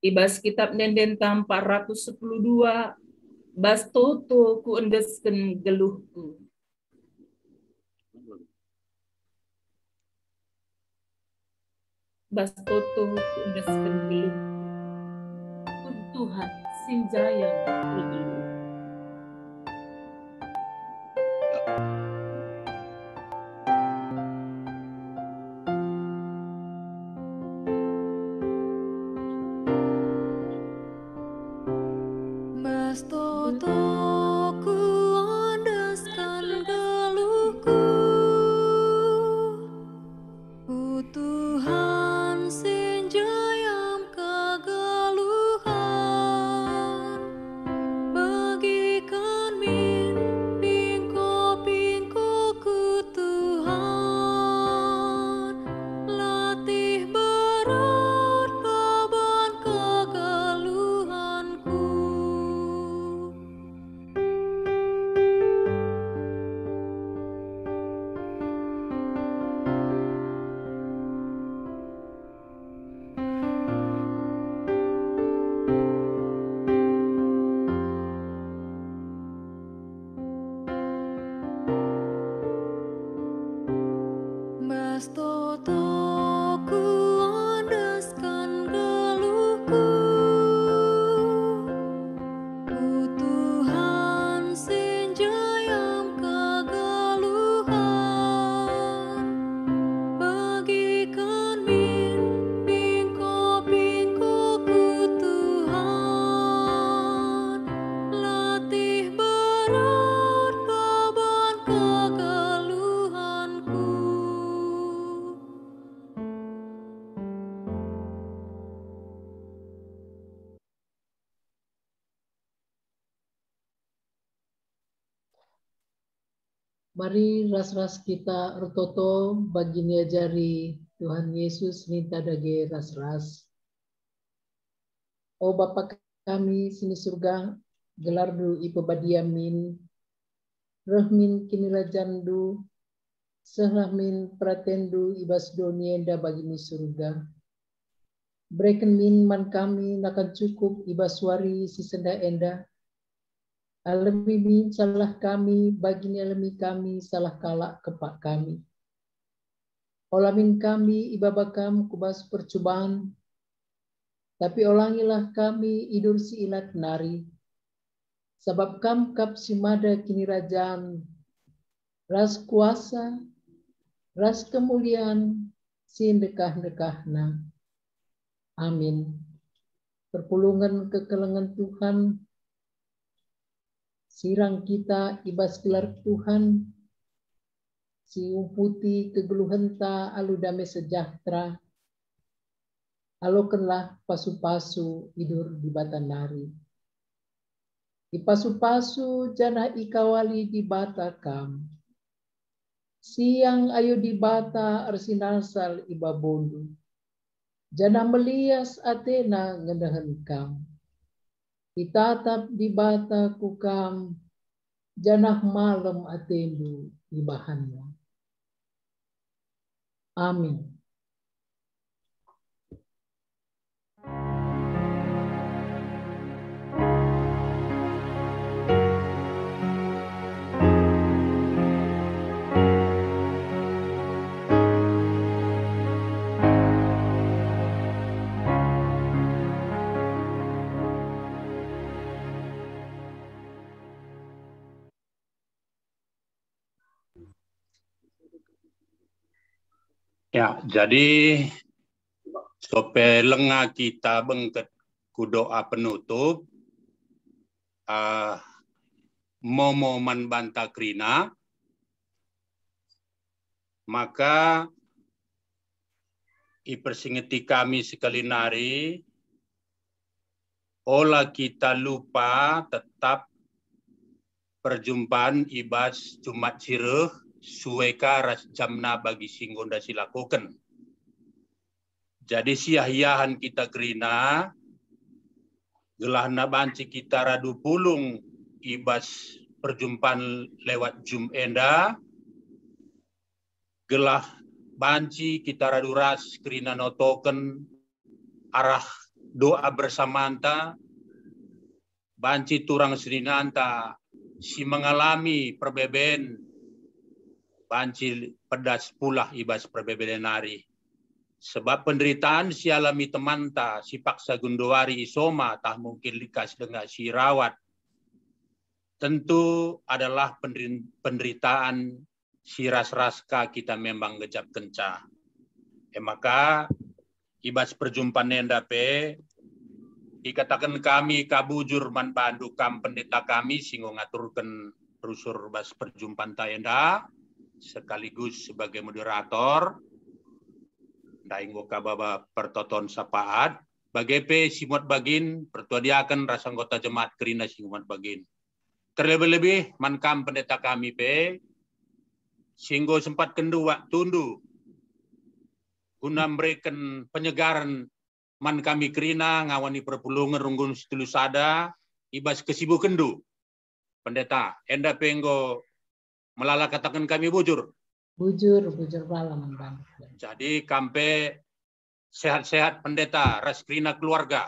Ibas kitab nenden tam 412. Bas toto ku endesken geluhku. Bas toto ku endesken geluhku. Tuhan sinjaya bergeluh. Bas toto ku ondaskan geluhku, ku Tuhan sinjayam kegeluhan, bagikan pingko ku Tuhan, latih berat beban kegeluhanku. Bas toto ku ondaskan geluhku, ku Tuhan sinjayam kegeluhan, bagikan pingko ku Tuhan, latih berat beban kegeluhanku. Mari ras-ras kita rototo bagi niajari Tuhan Yesus minta dage ras-ras. O Bapa kami sini surga, gelar du ipebadiamin, rahmin kini rajandu, sehahmin pratendu ibas donienda bagi ni surga. Berikan min man kami nakan cukup ibas wari si senda enda. Alami min salah kami, bagi ni alami kami salah kalak kepak kami. Olamin kami ibabakam kubas percobaan, tapi olangilah kami idur si ilat nari. Sebab kam kap si mada kini rajaan, ras kuasa, ras kemuliaan, si dekah-dekahna. Amin. Perpulungan kekelengan Tuhan, sirang kita ibas gelar Tuhan, si umputi kegeluhan ta alu damai sejahtera, alokenlah pasu-pasu idur di bata nari. Di pasu-pasu jana ikawali di bata kam, siang ayo di bata arsinasal ibabondu, jana melias Athena ngendahan kam. Ditatap di bata kukam, janah malam atendu ibahannya. Amin. Ya, jadi sope lenga kita bengket kudoa penutup, momo man banta krina, maka ipersingeti kami sekali nari, olah kita lupa tetap perjumpaan ibas Jumat Sireh, suweka ras jamna bagi singgonda silakukan. Jadi siahiahan kita kerina, gelahna banci kita radu pulung ibas perjumpaan lewat Jum enda, gelah banci kita radu ras kerina notoken arah doa bersamanta, banci turang seninanta si mengalami perbeben banci pedas pulah ibas perbebedenari. Sebab penderitaan si alami temanta, si paksa gunduari isoma, tak mungkin likas dengan si rawat. Tentu adalah penderitaan si ras-raska kita memang gejap kenca. Maka ibas perjumpaan endape, dikatakan kami kabujur man bandu kam pendeta kami, singgo ngaturkan rusur bas perjumpaan taenda, sekaligus sebagai moderator, dainggo kababa pertoton sapaat, bagepe simut bagin, pertuadiakan rasa anggota jemaat kerina simut bagin. Terlebih-lebih mankam pendeta kami pe, singgo sempat kendua tundu, guna memberikan penyegaran man kami kerina, ngawani perpulungan runggun setulusada, ibas kesibu kendu. Pendeta, enda penggo melala katakan kami bujur. Bujur malam bang. Jadi kampe sehat-sehat pendeta, raskrina keluarga.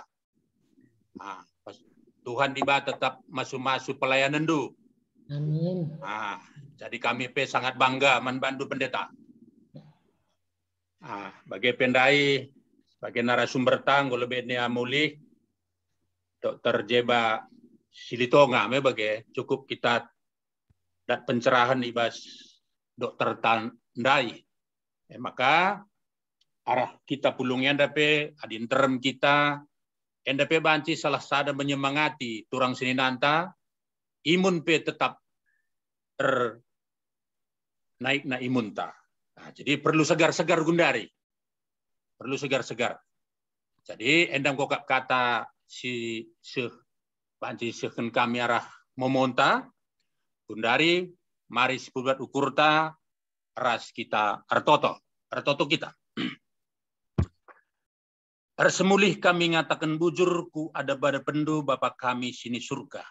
Nah, Tuhan tiba tetap masuk-masuk pelayanan du. Amin. Nah, jadi kami pe sangat bangga membantu pendeta. Nah, bagi pendai, bagi narasumber tanggo lebih ni amuli, Dr. Jeba Silitonga, bagi cukup kita dan pencerahan ibas Dr. Tandai. Maka arah kita pulungnya endape adinterem kita endape banci salah sada menyemangati turang sininanta imun pe tetap naik na imunta. Nah, jadi perlu segar-segar gundari. Perlu segar-segar. Jadi endang kokak kata si banci sehen kami arah memonta gundari Mari sebuat ukurta ras kita artoto kita. Arsemulih kami ngatakan bujurku ada pada pendu Bapa kami sini surga.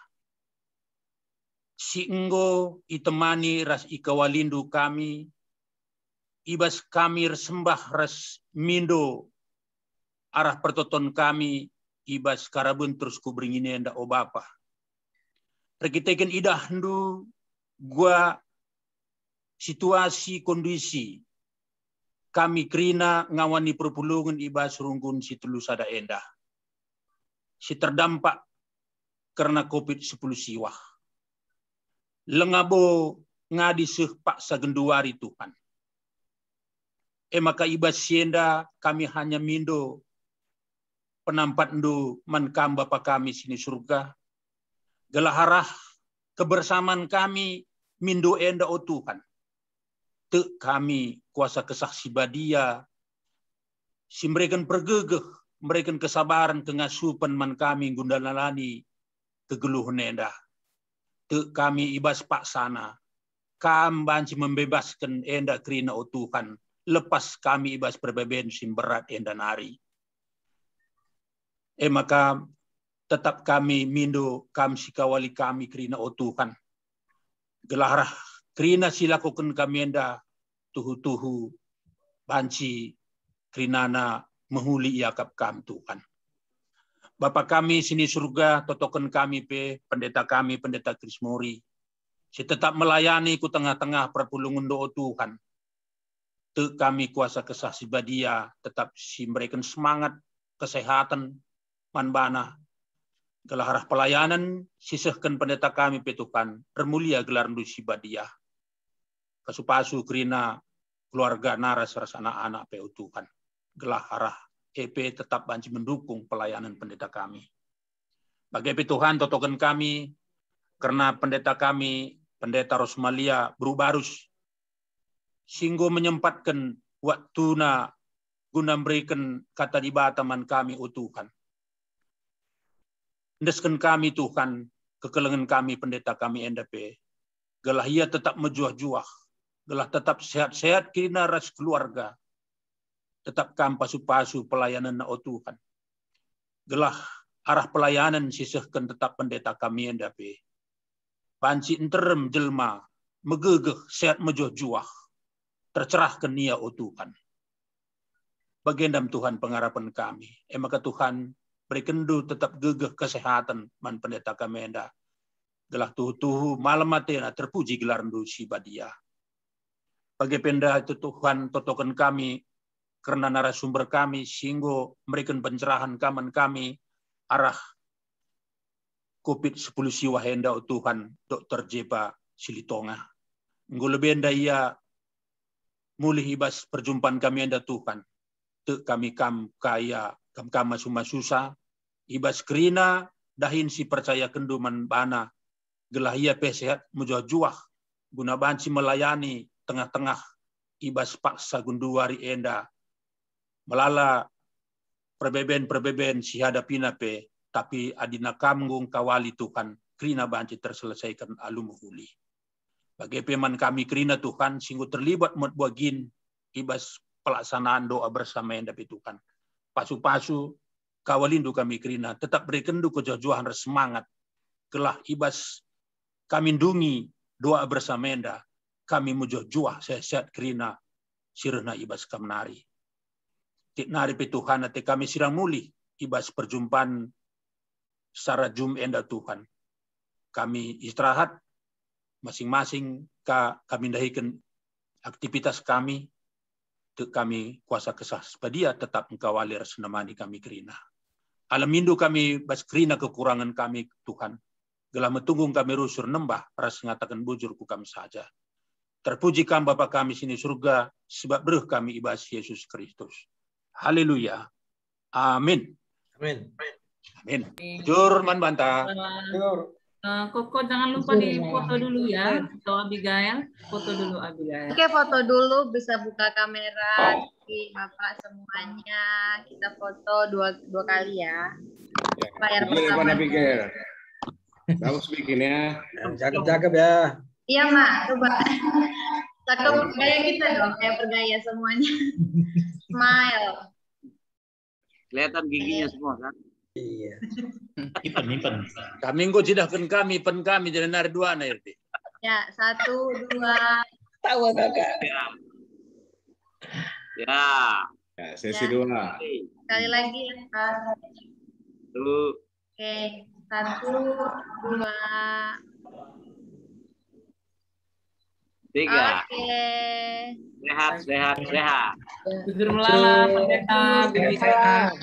Si enggo itemani ras ikawalindu kami, ibas kami resembah ras mindo arah pertoton kami, ibas karabun terus kubringine nda o Bapa. Rekiteken idah ndu gua situasi kondisi kami kerina ngawani perpulungan ibas runggun si telu sada endah. Si terdampak karena COVID-10 siwah. Lengabo ngadi pak sagenduari Tuhan. Maka ibas sienda kami hanya mindo penampat ndu mankam Bapa kami sini surga. Gelaharah kebersamaan kami mindo enda o Tuhan. Te kami kuasa kesaksi badia, si mereka pergegeh, mereka kesabaran kengasupan man kami gundalalani kegeluh nenda. Te kami ibas pak sana, kam banci membebaskan enda kerina o Tuhan, lepas kami ibas berbeben sim berat enda nari. Maka tetap kami mindo kam sikawali kami kerina o Tuhan. Gelarah kerina silakukan kami enda tuhu-tuhu banci kerinana menghuli iakap kam Tuhan. Bapa kami sini surga, totokan kami pendeta kami, pendeta Krismori. Si tetap melayani ku tengah-tengah perpulungan doa Tuhan. Te kami kuasa kesaksi badia, tetap si mereka semangat, kesehatan, manbana. Gelarah pelayanan, sisahkan pendeta kami Tuhan, termulia gelar si badia. Pasu-pasu kerina keluarga naras rasa anak-anak Tuhan. Gelah arah EP tetap banci mendukung pelayanan pendeta kami. Bagi Tuhan totokan kami, karena pendeta kami, pendeta Rosmalia Berubarus, singgo menyempatkan waktuna guna memberikan kata dibataman kami Tuhan. Ndeskan kami Tuhan, kekelengan kami pendeta kami NDP, gelah ia tetap mejuah-juah, gelah tetap sehat-sehat kina ras keluarga, tetap kam pasu-pasu pelayanan na Tuhan. Gelah arah pelayanan sisahkan tetap pendeta kami NDP. Panci enterem jelma, megegeh sehat mejuah-juah, tercerahkan nia Tuhan. Bagendam Tuhan pengharapan kami. Maka Tuhan berikendu tetap gegeh kesehatan man pendeta kami enda. Gelah tuhu-tuhu malam matena terpuji gelar ndu si badia. Bagi penda itu Tuhan totokan kami karena narasumber kami singgo memberikan pencerahan kaman kami arah COVID-10 siwa henda Tuhan Dr. Jepa Silitonga. Nggo lebenda ia mulih ibas perjumpaan kami enda Tuhan. Te kami kam kaya kam kama suma susah ibas kerina dahin si percaya kenduman bana gelah ia pesehat mujuah-juah guna banci melayani tengah-tengah ibas paksa gunduari enda melala perbeben si hadapina pe tapi adina kamgung kawali Tuhan kerina banci terselesaikan alumuhuli. Bagi peman kami kerina Tuhan singgu terlibat buagin ibas pelaksanaan doa bersama enda Tuhan. Pasu-pasu kawalindu kami kerina tetap berikendu kejujuhan semangat kelah ibas kami dungi doa bersama enda kami mujuh-juah sehat kerina sirna ibas kamnari. Tik nari Tuhan ate kami sirang muli ibas perjumpaan secara Zoom enda Tuhan. Kami istirahat masing-masing kami dahikan aktivitas kami. Kami kuasa kesah sepadia tetap mengkawali resenamani kami kerina. Alamindo kami bas kerina kekurangan kami Tuhan. Gelah metunggung kami rusur nembah ras ngatakan bujur ku kami saja. Terpuji kami Bapa kami sini surga sebab beruh kami ibas Yesus Kristus. Haleluya. Amin. Amin. Amin. Jur man bantah. Koko jangan lupa di foto dulu ya, atau Abigail, foto dulu Abigail. Oke, foto dulu, bisa buka kamera di Bapak semuanya. Kita foto dua kali ya. Layar pertama. Abigail. Bagus bikinnya. Cakep-cakep ya. Iya, Mak. Coba. Cakep gaya kita dong, kayak bergaya semuanya. Smile. Kelihatan giginya semua kan? Iya. Ipen. Kami kok cidahkan kami, pen kami jadi nari dua na RT. Ya, 1, 2. Tahu kakak. Ya. Ya, sesi 2. Sekali lagi ya, Kak. Tuh. Oke, 1, 2. 3. Oke. Sehat. Jujur melala, pendeta, bibi sehat.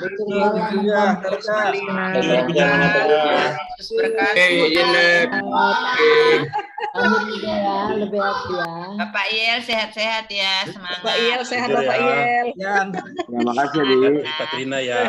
Kami juga ya, lebih hati ya. Bapak Iel sehat-sehat ya, semangat. Bapak Iel sehat, Bapak Iel. Terima kasih, Di. Katrina ya.